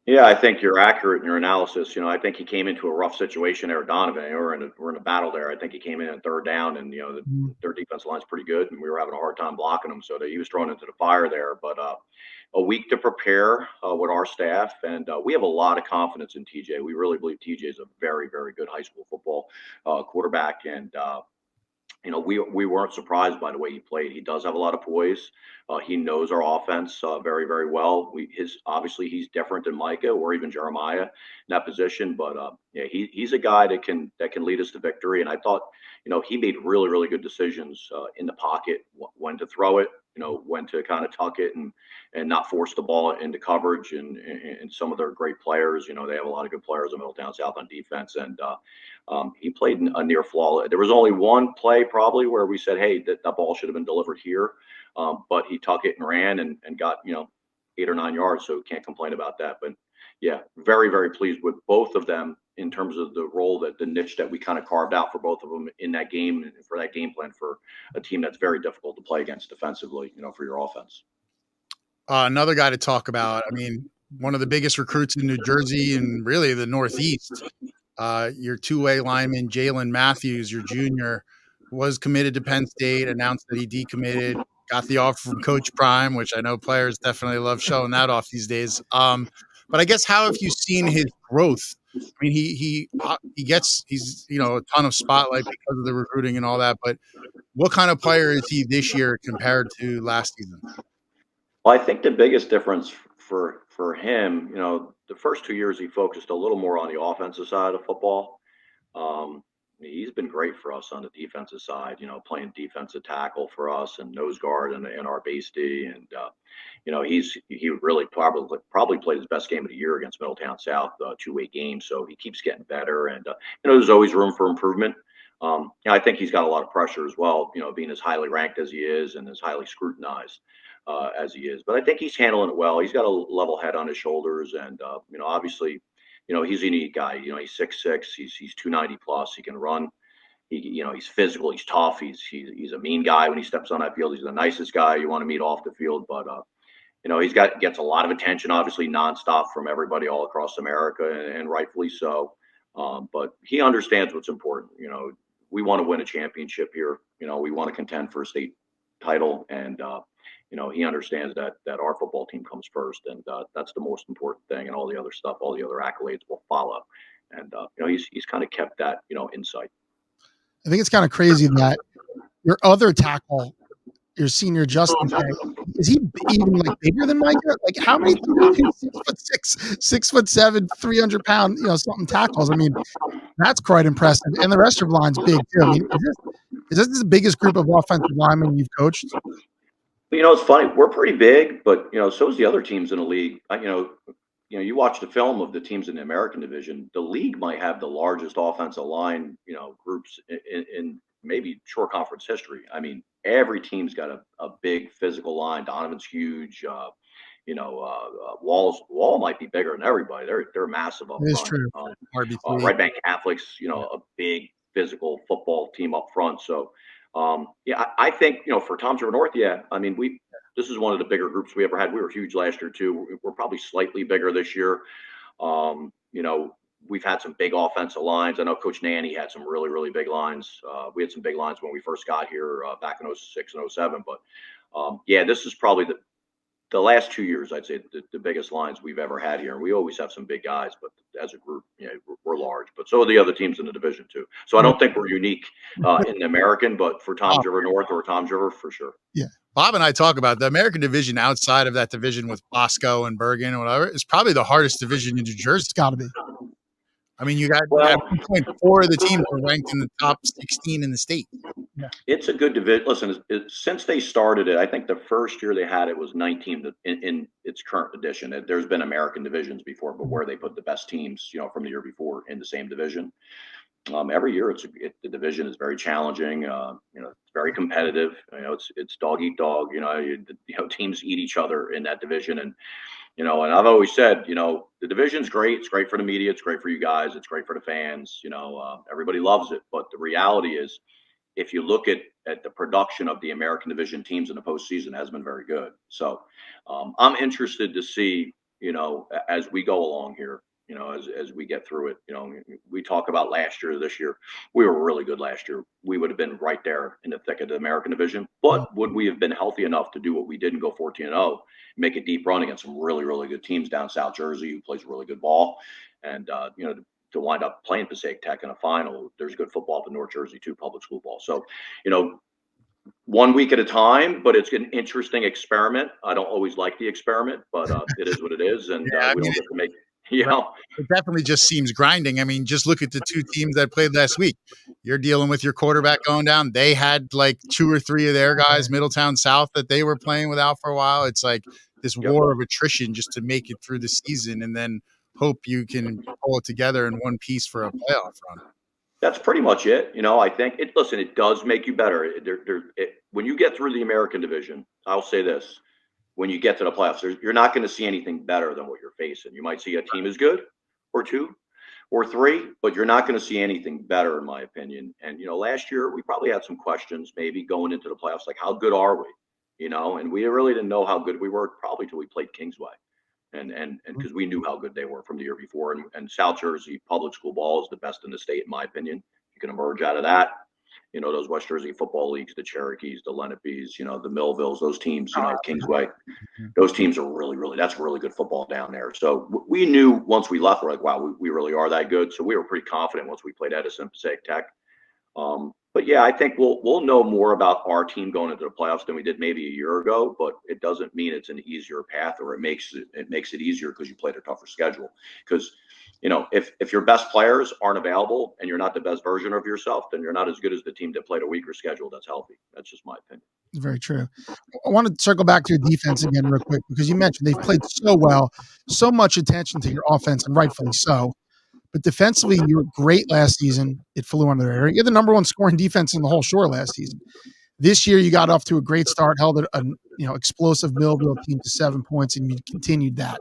Yeah, I think you're accurate in your analysis. I think he came into a rough situation there, Donovan. We're in a battle there. I think he came in third down, and their defensive line's pretty good, and we were having a hard time blocking him, so that he was thrown into the fire there. But a week to prepare with our staff, and we have a lot of confidence in TJ. We really believe TJ is a very, very good high school football quarterback, and we weren't surprised by the way he played. He does have a lot of poise. He knows our offense very, very well. Obviously he's different than Micah or even Jeremiah in that position, but he's a guy that can lead us to victory. And I thought, he made really, really good decisions in the pocket, when to throw it, when to kind of tuck it and not force the ball into coverage. And some of their great players, they have a lot of good players in Middletown South on defense, and he played a near flawless. There was only one play probably where we said, hey, that ball should have been delivered here. But he tucked it and ran and got, 8 or 9 yards. So can't complain about that. But yeah, very, very pleased with both of them in terms of the role, the niche that we kind of carved out for both of them in that game, and for that game plan for a team that's very difficult to play against defensively, for your offense. Another guy to talk about. I mean, one of the biggest recruits in New Jersey and really the Northeast. Your two-way lineman, Jalen Matthews, your junior, was committed to Penn State, announced that he decommitted, got the offer from Coach Prime, which I know players definitely love showing that off these days. But I guess, how have you seen his growth? I mean, he's a ton of spotlight because of the recruiting and all that, but what kind of player is he this year compared to last season? Well, I think the biggest difference for him, the first 2 years he focused a little more on the offensive side of football. He's been great for us on the defensive side, playing defensive tackle for us and nose guard and our base D. And, he really probably played his best game of the year against Middletown South, two-way game. So he keeps getting better. And, there's always room for improvement. I think he's got a lot of pressure as well, being as highly ranked as he is and as highly scrutinized as he is. But I think he's handling it well. He's got a level head on his shoulders, and obviously, he's a unique guy. He's 6'6", he's 290 plus. He can run. He's physical. He's tough. He's a mean guy when he steps on that field. He's the nicest guy you want to meet off the field. But gets a lot of attention, obviously nonstop from everybody all across America, and rightfully so. But he understands what's important. We want to win a championship here. We want to contend for a state title, and he understands that our football team comes first, and that's the most important thing. And all the other stuff, all the other accolades will follow. And he's kind of kept that insight. I think it's kind of crazy that your other tackle, your senior Justin, is he even like bigger than Micah? Like how many 6'6", 6'7", 300-pound, something tackles? I mean, that's quite impressive. And the rest of the line's big too. I mean, is this the biggest group of offensive linemen you've coached? It's funny. We're pretty big, but so is the other teams in the league. You watch the film of the teams in the American division. The league might have the largest offensive line, groups in maybe short conference history. I mean, every team's got a big physical line. Donovan's huge. Wall might be bigger than everybody. They're massive up It is front. true. Red Bank Catholics, a big physical football team up front. So, I think for Toms River North, I mean this is one of the bigger groups we ever had. We were huge last year too. We're probably slightly bigger this year. We've had some big offensive lines. I know Coach Nanny had some really, really big lines. We had some big lines when we first got here back in 06 and 07. But this is probably the last 2 years, I'd say the biggest lines we've ever had here. And we always have some big guys, but as a group, we're large. But so are the other teams in the division too. So I don't think we're unique in the American, but for Toms River North or Toms River, for sure. Yeah. Bob and I talk about the American division outside of that division with Bosco and Bergen and whatever. It's probably the hardest division in New Jersey. It's got to be. I mean, you got 1.4 of the teams are ranked in the top 16 in the state. Yeah. It's a good division. Listen, since they started it, I think the first year they had it was 19 in its current edition. There's been American divisions before, but where they put the best teams, from the year before in the same division. Every year, the division is very challenging. It's very competitive. It's dog eat dog. Teams eat each other in that division, and and I've always said, the division's great. It's great for the media. It's great for you guys. It's great for the fans. Everybody loves it. But the reality is, if you look at the production of the American division teams in the postseason, it has been very good. So I'm interested to see, as we go along here, as we get through it, we talk about last year, this year, we were really good last year. We would have been right there in the thick of the American division, but would we have been healthy enough to do what we did and go 14-0, make a deep run against some really, really good teams down South Jersey who plays really good ball, and, to wind up playing Passaic Tech in a final. There's good football up in North Jersey too, public school ball. So, 1 week at a time, but it's an interesting experiment. I don't always like the experiment, but it is what it is. And we don't get to make, It definitely just seems grinding. I mean, just look at the two teams that played last week. You're dealing with your quarterback going down. They had like 2 or 3 of their guys, Middletown South, that they were playing without for a while. It's like this war of attrition just to make it through the season and then hope you can pull it together in one piece for a playoff run. That's pretty much it. I think it does make you better. When you get through the American division, I'll say this. When you get to the playoffs, you're not going to see anything better than what you're facing. You might see a team as good or 2 or 3, but you're not going to see anything better, in my opinion. And, last year we probably had some questions maybe going into the playoffs, like how good are we? And we really didn't know how good we were probably till we played Kingsway. And because we knew how good they were from the year before. And South Jersey public school ball is the best in the state, in my opinion. You can emerge out of that. Those West Jersey football leagues, the Cherokees, the Lenepes, the Millvilles, those teams, Kingsway, those teams are really, really, that's really good football down there. So we knew once we left, we're like, wow, we really are that good. So we were pretty confident once we played Edison, Passaic Tech. But I think we'll know more about our team going into the playoffs than we did maybe a year ago, but it doesn't mean it's an easier path or it makes it easier because you played a tougher schedule. Because, if your best players aren't available and you're not the best version of yourself, then you're not as good as the team that played a weaker schedule that's healthy. That's just my opinion. Very true. I want to circle back to your defense again real quick, because you mentioned they've played so well, so much attention to your offense, and rightfully so. but defensively, you were great last season. It flew under the radar. You're the number one scoring defense in the whole Shore last season. This year, you got off to a great start, held an explosive Millville team to 7 points, and you continued that.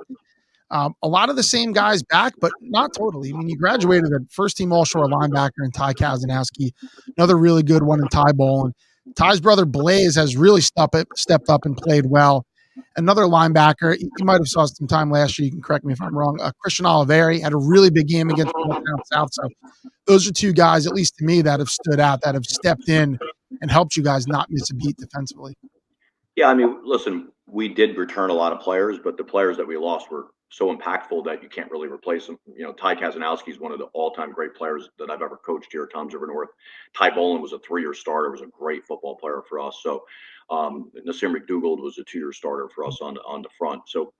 A lot of the same guys back, but not totally. I mean, you graduated a first-team All-Shore linebacker in Ty Kazanowski, another really good one in Ty Bolin. Ty's brother Blaze has really stepped up and played well. Another linebacker, you might have saw some time last year. You can correct me if I'm wrong. Christian Oliveri had a really big game against Middletown South. So those are two guys, at least to me, that have stood out, that have stepped in and helped you guys not miss a beat defensively. Yeah, I mean, listen, we did return a lot of players, but the players that we lost were so impactful that you can't really replace them. Ty Kazanowski is one of the all-time great players that I've ever coached here at Toms River North. Ty Bolin was a 3-year starter, was a great football player for us. So Nasir McDougald was a 2-year starter for us on the front. So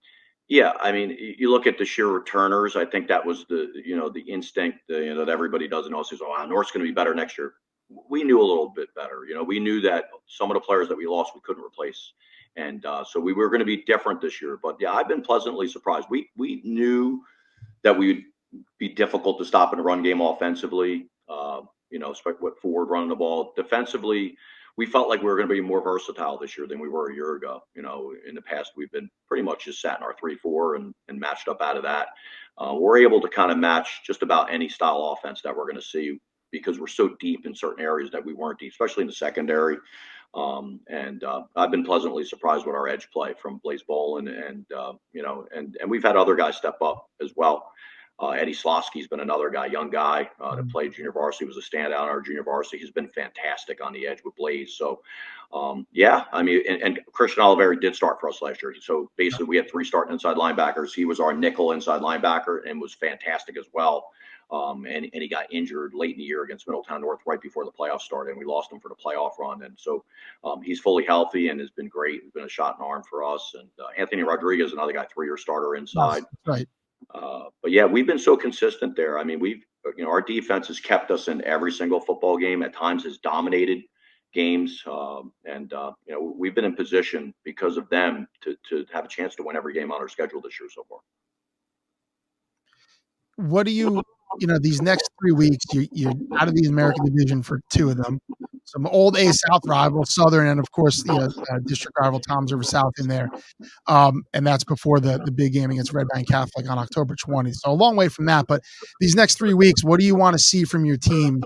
yeah, I mean, you look at the sheer returners. I think that was the instinct that everybody does and also says, "Oh, North's going to be better next year." We knew a little bit better. We knew that some of the players that we lost, we couldn't replace. And so we were going to be different this year. But yeah, I've been pleasantly surprised. We knew that we would be difficult to stop in the run game offensively, especially with forward running the ball. Defensively, we felt like we were going to be more versatile this year than we were a year ago. In the past, we've been pretty much just sat in our 3-4 and matched up out of that. We're able to kind of match just about any style offense that we're going to see, because we're so deep in certain areas that we weren't deep, especially in the secondary. I've been pleasantly surprised with our edge play from Blaze Bolin, and we've had other guys step up as well. Eddie Slosky's been another guy, young guy that played junior varsity, was a standout in our junior varsity. He's been fantastic on the edge with Blaze. So, yeah, I mean, and Christian Oliveri did start for us last year. So basically we had 3 starting inside linebackers. He was our nickel inside linebacker and was fantastic as well. And he got injured late in the year against Middletown North right before the playoffs started, and we lost him for the playoff run. And so he's fully healthy and has been great. He's been a shot in arm for us. And Anthony Rodriguez, another guy, 3-year starter inside. Right. But yeah, we've been so consistent there. I mean, our defense has kept us in every single football game. At times has dominated games. We've been in position because of them to have a chance to win every game on our schedule this year so far. What do you these next 3 weeks, you're out of the American Division for 2 of them. Some old A South rivals, Southern, and of course district rival Toms River South in there. And that's before the big game against Red Bank Catholic on October 20th. So a long way from that. But these next 3 weeks, what do you want to see from your team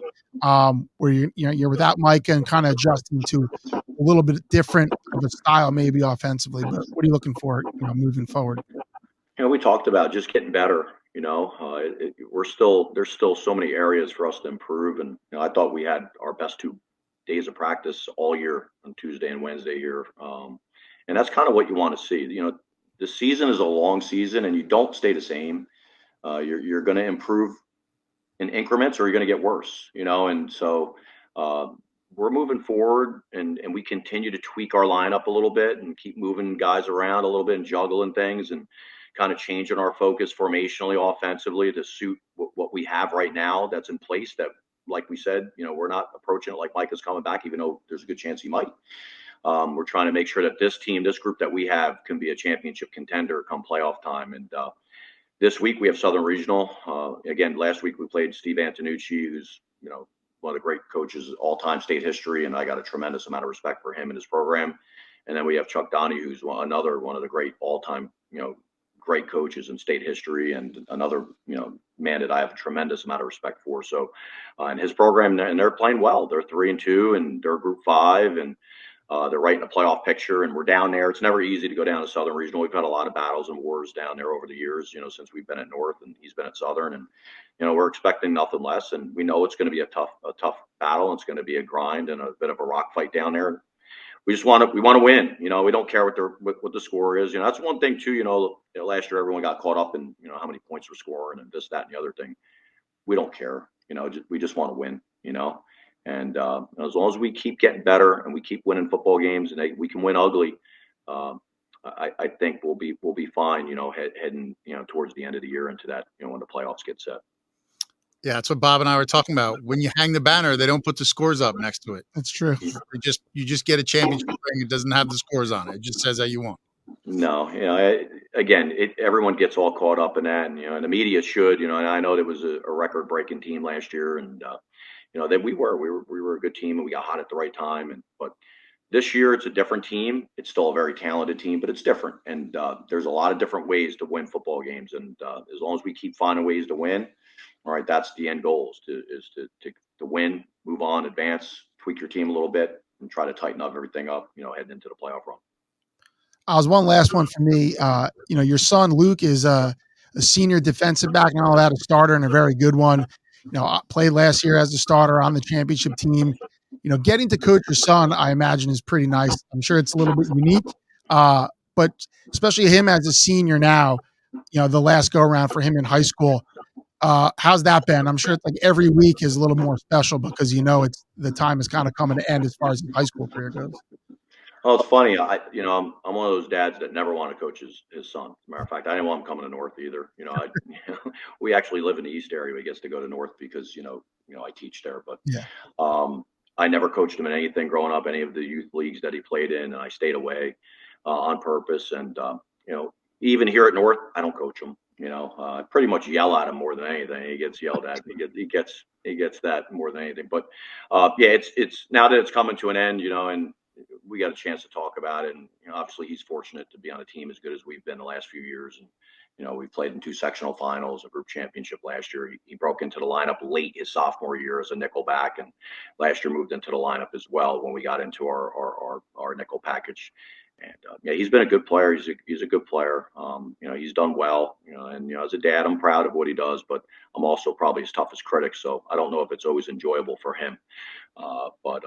where you're without Micah and kind of adjusting to a little bit different of a style maybe offensively? But what are you looking for moving forward? We talked about just getting better. There's still so many areas for us to improve. And I thought we had our best 2 days of practice all year on Tuesday and Wednesday here. And that's kind of what you want to see. The season is a long season and you don't stay the same. You're going to improve in increments or you're going to get worse, and so we're moving forward and we continue to tweak our lineup a little bit and keep moving guys around a little bit and juggling things and kind of changing our focus formationally, offensively to suit what we have right now that's in place. That, like we said, we're not approaching it like Micah's coming back, even though there's a good chance he might. We're trying to make sure that this group that we have can be a championship contender come playoff time. And this week we have Southern Regional. Again, last week we played Steve Antonucci, who's, one of the great coaches, all-time state history. And I got a tremendous amount of respect for him and his program. And then we have Chuck Donahue, who's another one of the great all-time, great coaches in state history, and another man that I have a tremendous amount of respect for. So and his program, and they're playing well. They're 3-2 and they're Group 5 and they're right in a playoff picture, and we're down there. It's never easy to go down to Southern Regional. We've had a lot of battles and wars down there over the years, since we've been at North and he's been at Southern, and we're expecting nothing less, and we know it's going to be a tough battle. It's going to be a grind and a bit of a rock fight down there. We want to win. We don't care what the score is. That's one thing too. Last year everyone got caught up in how many points we're scoring and this, that, and the other thing. We don't care. We just want to win. And as long as we keep getting better and we keep winning football games and we can win ugly, I think we'll be fine. Heading towards the end of the year into that. When the playoffs get set. Yeah, that's what Bob and I were talking about. When you hang the banner, they don't put the scores up next to it. That's true. You just get a championship ring. It doesn't have the scores on it. It just says that you won. No, again, everyone gets all caught up in that, and and the media should, and I know there was a record-breaking team last year, and that we were a good team, and we got hot at the right time, but this year it's a different team. It's still a very talented team, but it's different, and there's a lot of different ways to win football games, and as long as we keep finding ways to win, all right, that's the end goal is to win, move on, advance, tweak your team a little bit, and try to tighten up everything up, heading into the playoff run. One last one for me. Your son Luke is a senior defensive back and all that, a starter and a very good one. Played last year as a starter on the championship team. Getting to coach your son, I imagine, is pretty nice. I'm sure it's a little bit unique, but especially him as a senior now. The last go around for him in high school. How's that been? I'm sure it's like every week is a little more special because it's the time is kind of coming to end as far as his high school career goes. Oh, it's funny. I'm one of those dads that never want to coach his son. As a matter of fact, I didn't want him coming to North either. We actually live in the East area. He gets to go to North because I teach there. But yeah, I never coached him in anything growing up, any of the youth leagues that he played in, and I stayed away on purpose. And even here at North, I don't coach him. I pretty much yell at him more than anything. He gets yelled at. He gets that more than anything. But it's now that it's coming to an end, and we got a chance to talk about it. And obviously he's fortunate to be on a team as good as we've been the last few years. And we played in 2 sectional finals, a group championship last year. He broke into the lineup late his sophomore year as a nickel back, and last year moved into the lineup as well when we got into our nickel package. And he's been a good player. He's a good player. He's done well. And as a dad, I'm proud of what he does, but I'm also probably his toughest critic. So I don't know if it's always enjoyable for him. But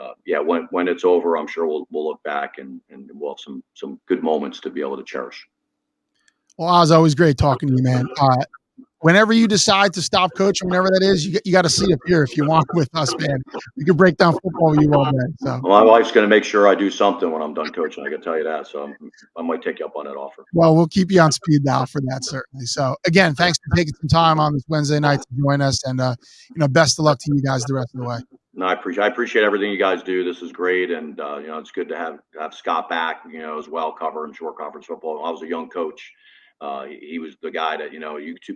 when it's over, I'm sure we'll look back and we'll have some good moments to be able to cherish. Well, Oz, always great talking to you, man. Whenever you decide to stop coaching, whenever that is, you got to see up here if you want with us, man. We can break down football with you all day. So my wife's going to make sure I do something when I'm done coaching. I can tell you that. So I might take you up on that offer. Well, we'll keep you on speed dial for that, certainly. So again, thanks for taking some time on this Wednesday night to join us, and best of luck to you guys the rest of the way. No, I appreciate everything you guys do. This is great, and it's good to have Scott back, as well, covering short conference football. When I was a young coach, he was the guy that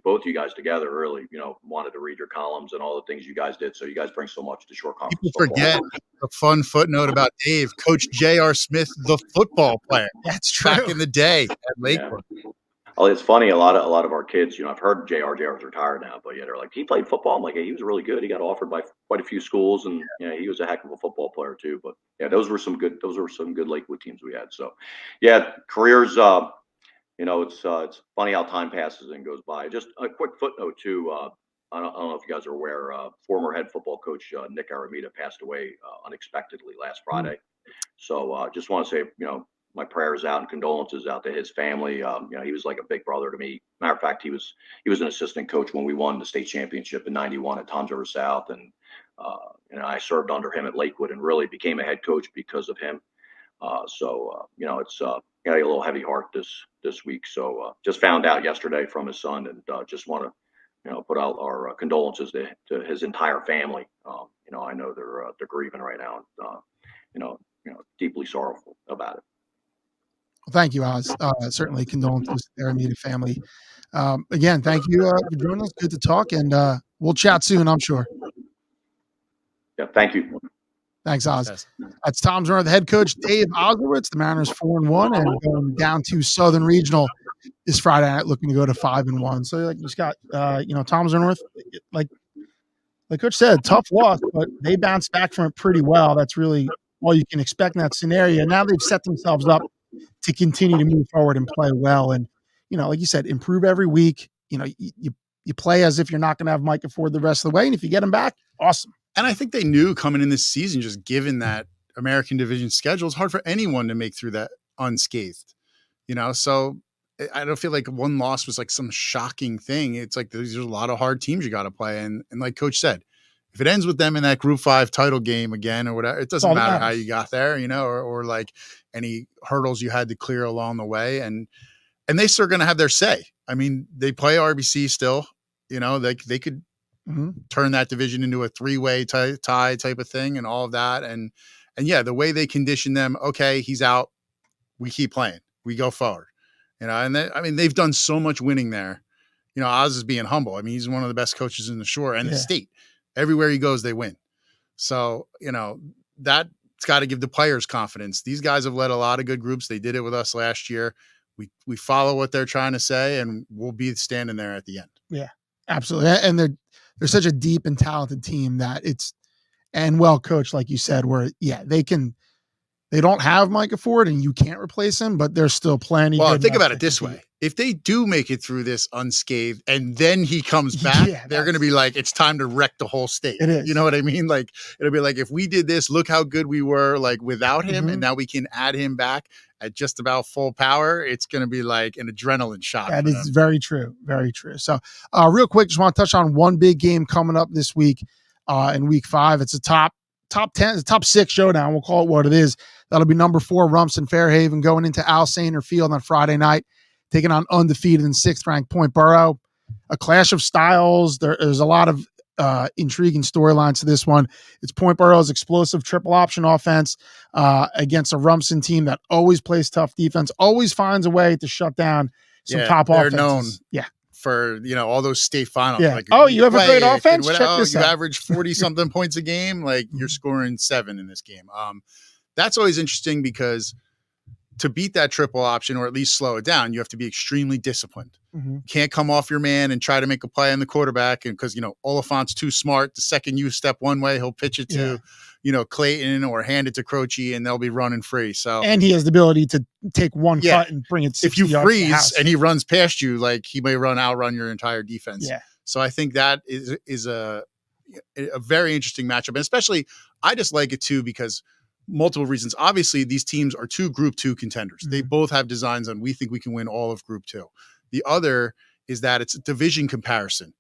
both you guys together really wanted to read your columns and all the things you guys did. So you guys bring so much to short conference. People forget a fun footnote about Dave, Coach J.R. Smith, the football player. That's true. Back in the day at Lakewood. Yeah. Well, it's funny. A lot of our kids, I've heard JR's retired now, but they're like, he played football. I'm like, he was really good. He got offered by quite a few schools, and he was a heck of a football player too. But those were some good Lakewood teams we had. So careers. It's funny how time passes and goes by. Just a quick footnote too. I don't know if you guys are aware. Former head football coach Nick Aramita passed away unexpectedly last Friday. So just want to say, my prayers out and condolences out to his family. He was like a big brother to me. Matter of fact, he was an assistant coach when we won the state championship in '91 at Toms River South, and I served under him at Lakewood and really became a head coach because of him. It's a little heavy heart this week. So just found out yesterday from his son, and just want to put out our condolences to his entire family. I know they're grieving right now, and deeply sorrowful about it. Well, thank you, Oz. Certainly condolences to their immediate family. Again, thank you for joining us. Good to talk, and we'll chat soon, I'm sure. Yeah, thank you. Thanks, Oz. That's Tom's runner, the head coach, Dave Oizerowitz. The Mariners 4-1 and going down to Southern Regional this Friday night, looking to go to 5-1. So, like you got, Tom's North, like Coach said, tough loss, but they bounced back from it pretty well. That's really all you can expect in that scenario. Now they've set themselves up to continue to move forward and play well, and like you said, improve every week. You play as if you're not going to have Micah Ford the rest of the way, and if you get him back, awesome. And I think they knew coming in this season, just given that American Division schedule, it's hard for anyone to make through that unscathed, So I don't feel like one loss was like some shocking thing. It's like there's a lot of hard teams you got to play. And like Coach said, if it ends with them in that Group 5 title game again or whatever, it doesn't matter how you got there, or like any hurdles you had to clear along the way. And they still going to have their say. I mean, they play RBC still, they could turn that division into a 3-way tie type of thing and all of that. And the way they condition them, okay, he's out, we keep playing, we go forward. And I mean, they've done so much winning there. Oz is being humble. I mean, he's one of the best coaches in the Shore and the state. Everywhere he goes, they win. So, that's got to give the players confidence. These guys have led a lot of good groups. They did it with us last year. We follow what they're trying to say, and we'll be standing there at the end. Yeah, absolutely. And they're such a deep and talented team and well coached, like you said, where they don't have Micah Ford and you can't replace him, but there's still plenty. Well, think about it this way. If they do make it through this unscathed and then he comes back, they're going to be like, it's time to wreck the whole state. It is. You know what I mean? Like, it'll be like, if we did this, look how good we were like without him. And now we can add him back at just about full power. It's going to be like an adrenaline shot. That is very true. Very true. So real quick, just want to touch on one big game coming up this week in week 5. It's a top 10, top 6 showdown. We'll call it what it is. That'll be number 4, Rumson Fairhaven, going into Al Sainer Field on Friday night, taking on undefeated and 6th ranked Point Borough. A clash of styles. There's a lot of intriguing storylines to this one. It's Point Borough's explosive triple option offense against a Rumson team that always plays tough defense, always finds a way to shut down some top offenses. They're known. Yeah. For all those state finals. Yeah. Like, you have a great offense. Check this you out. average 40 something points a game. Like you're scoring 7 in this game. That's always interesting because to beat that triple option or at least slow it down, you have to be extremely disciplined. You can't come off your man and try to make a play on the quarterback. And because, Oliphant's too smart. The second you step one way, he'll pitch it to, Clayton or hand it to Croce and they'll be running free. So, and he has the ability to take one cut and bring it 60 if you yards freeze and he runs past you, like he may outrun your entire defense. Yeah. So I think that is a very interesting matchup. And especially, I just like it too, because multiple reasons. Obviously, these teams are 2 Group 2 contenders. They both have designs on we think we can win all of Group 2. The other is that it's a division comparison.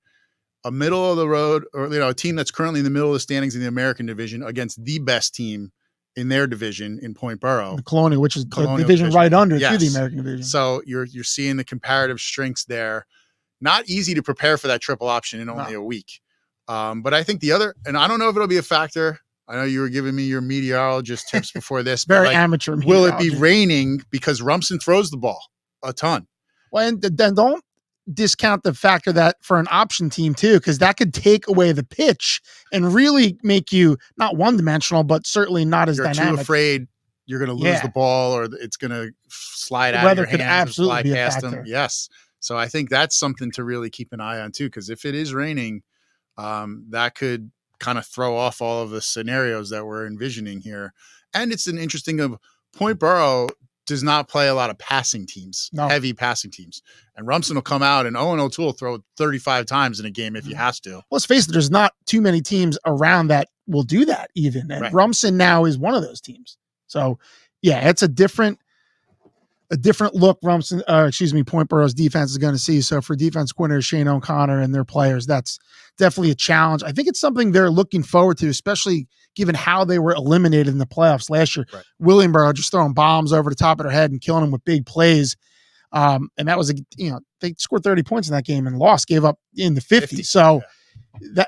A middle of the road, or a team that's currently in the middle of the standings in the American division against the best team in their division in Point Borough. The Colonial, which is the division right under to the American division. So you're seeing the comparative strengths there. Not easy to prepare for that triple option in only a week. But I think the other, and I don't know if it'll be a factor. I know you were giving me your meteorologist tips before this. Very amateur. Will it be raining? Because Rumson throws the ball a ton. Well, and then don't discount the factor that for an option team too, because that could take away the pitch and really make you not one-dimensional, but certainly not as dynamic. You're too afraid you're going to lose the ball or it's going to slide out of your hands absolutely and fly past them. Yes. So I think that's something to really keep an eye on too, because if it is raining, that could kind of throw off all of the scenarios that we're envisioning here. And it's an interesting of Point Borough does not play a lot of passing teams, heavy passing teams. And Rumson will come out and Owen O'Toole throw 35 times in a game if he has to. Let's face it, there's not too many teams around that will do that even. And Rumson now is one of those teams. So yeah, it's a different look Point Borough's defense is going to see. So for defense coordinator Shane O'Connor and their players, that's definitely a challenge. I think it's something they're looking forward to, especially given how they were eliminated in the playoffs last year. Williamborough just throwing bombs over the top of their head and killing them with big plays. And that was, they scored 30 points in that game and lost, gave up in the 50. So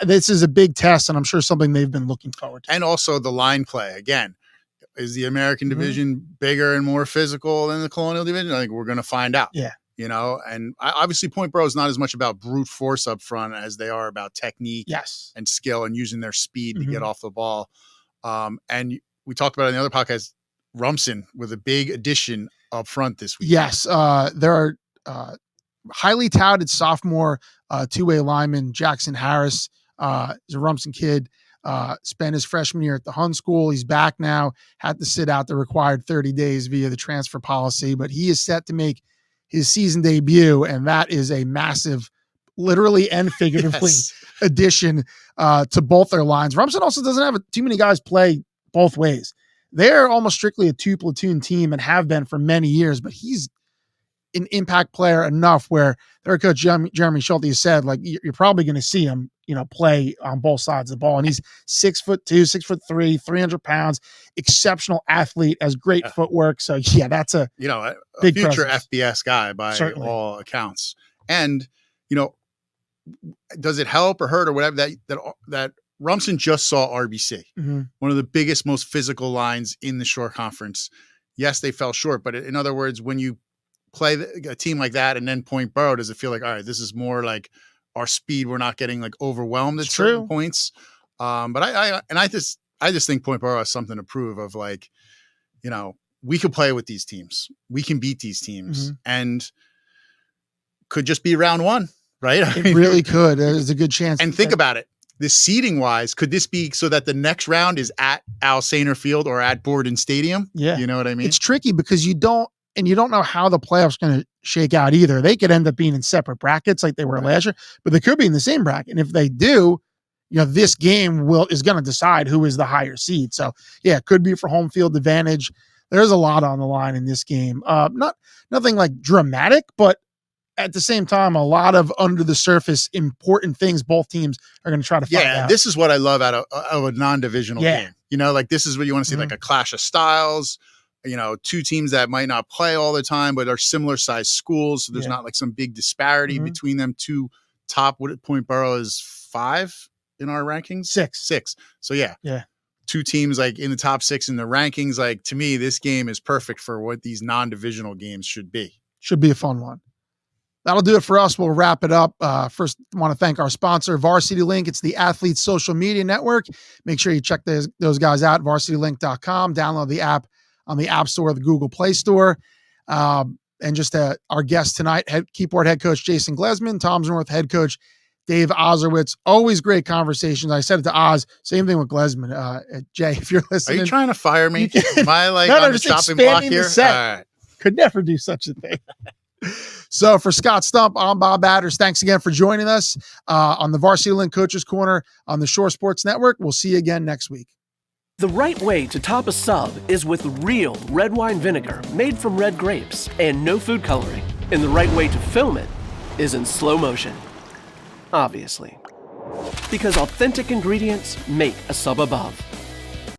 this is a big test, and I'm sure something they've been looking forward to. And also the line play. Again, is the American division bigger and more physical than the Colonial division? I think we're going to find out. Yeah. And obviously Point Borough is not as much about brute force up front as they are about technique and skill and using their speed to get off the ball. And we talked about it in the other podcast, Rumson with a big addition up front this week. Yes. There are highly touted sophomore two-way lineman Jackson Harris. He's a Rumson kid. Spent his freshman year at the Hun School. He's back now, had to sit out the required 30 days via the transfer policy, but he is set to make his season debut, and that is a massive, literally and figuratively, addition to both their lines. Rumson also doesn't have too many guys play both ways. They're almost strictly a 2-platoon team and have been for many years, but he's an impact player enough where their coach Jeremy Schulte has said, like, you're probably going to see him, play on both sides of the ball. And he's 6'2", 6'3", 300 pounds, exceptional athlete, has great footwork. So yeah, that's a big future presence. FBS guy by all accounts. And, does it help or hurt or whatever that Rumson just saw RBC, one of the biggest, most physical lines in the Shore Conference. Yes, they fell short, but in other words, when you play a team like that and then Point Borough, does it feel like, all right, this is more like our speed? We're not getting like overwhelmed at certain points. But I just think Point Borough has something to prove of like, you know, we could play with these teams. We can beat these teams and could just be round one, right? I mean, really could. There's a good chance. And think about it. The seating wise, could this be so that the next round is at Al Sainer Field or at Borden Stadium? Yeah. You know what I mean? It's tricky because you don't know how the playoffs going to shake out either. They could end up being in separate brackets like they were last year, but they could be in the same bracket. And if they do, you know, this game is going to decide who is the higher seed. So yeah, it could be for home field advantage. There's a lot on the line in this game. Nothing like dramatic, but at the same time, a lot of under the surface important things both teams are going to try to find out. Yeah, this is what I love out of a non-divisional game. You know, like this is what you want to see, like a clash of styles, you know, two teams that might not play all the time, but are similar sized schools. So there's not like some big disparity between them. Two top, what Point Borough is 5 in our rankings? 6. So yeah. Two teams like in the top 6 in the rankings. Like to me, this game is perfect for what these non-divisional games should be. Should be a fun one. That'll do it for us. We'll wrap it up. First, I want to thank our sponsor, Varsity Link. It's the athlete's social media network. Make sure you check those guys out, varsitylink.com. Download the app on the App Store or the Google Play Store. And just our guest tonight, Keyport head coach Jason Glezman, Tom's North head coach Dave Oizerowitz. Always great conversations. I said it to Oz. Same thing with Glezman. Jay, if you're listening. Are you trying to fire me? Am I like on the chopping block here? All right. Could never do such a thing. So for Scott Stump, I'm Bob Badders. Thanks again for joining us on the Varsity Link Coaches Corner on the Shore Sports Network. We'll see you again next week. The right way to top a sub is with real red wine vinegar made from red grapes and no food coloring. And the right way to film it is in slow motion. Obviously. Because authentic ingredients make a sub above.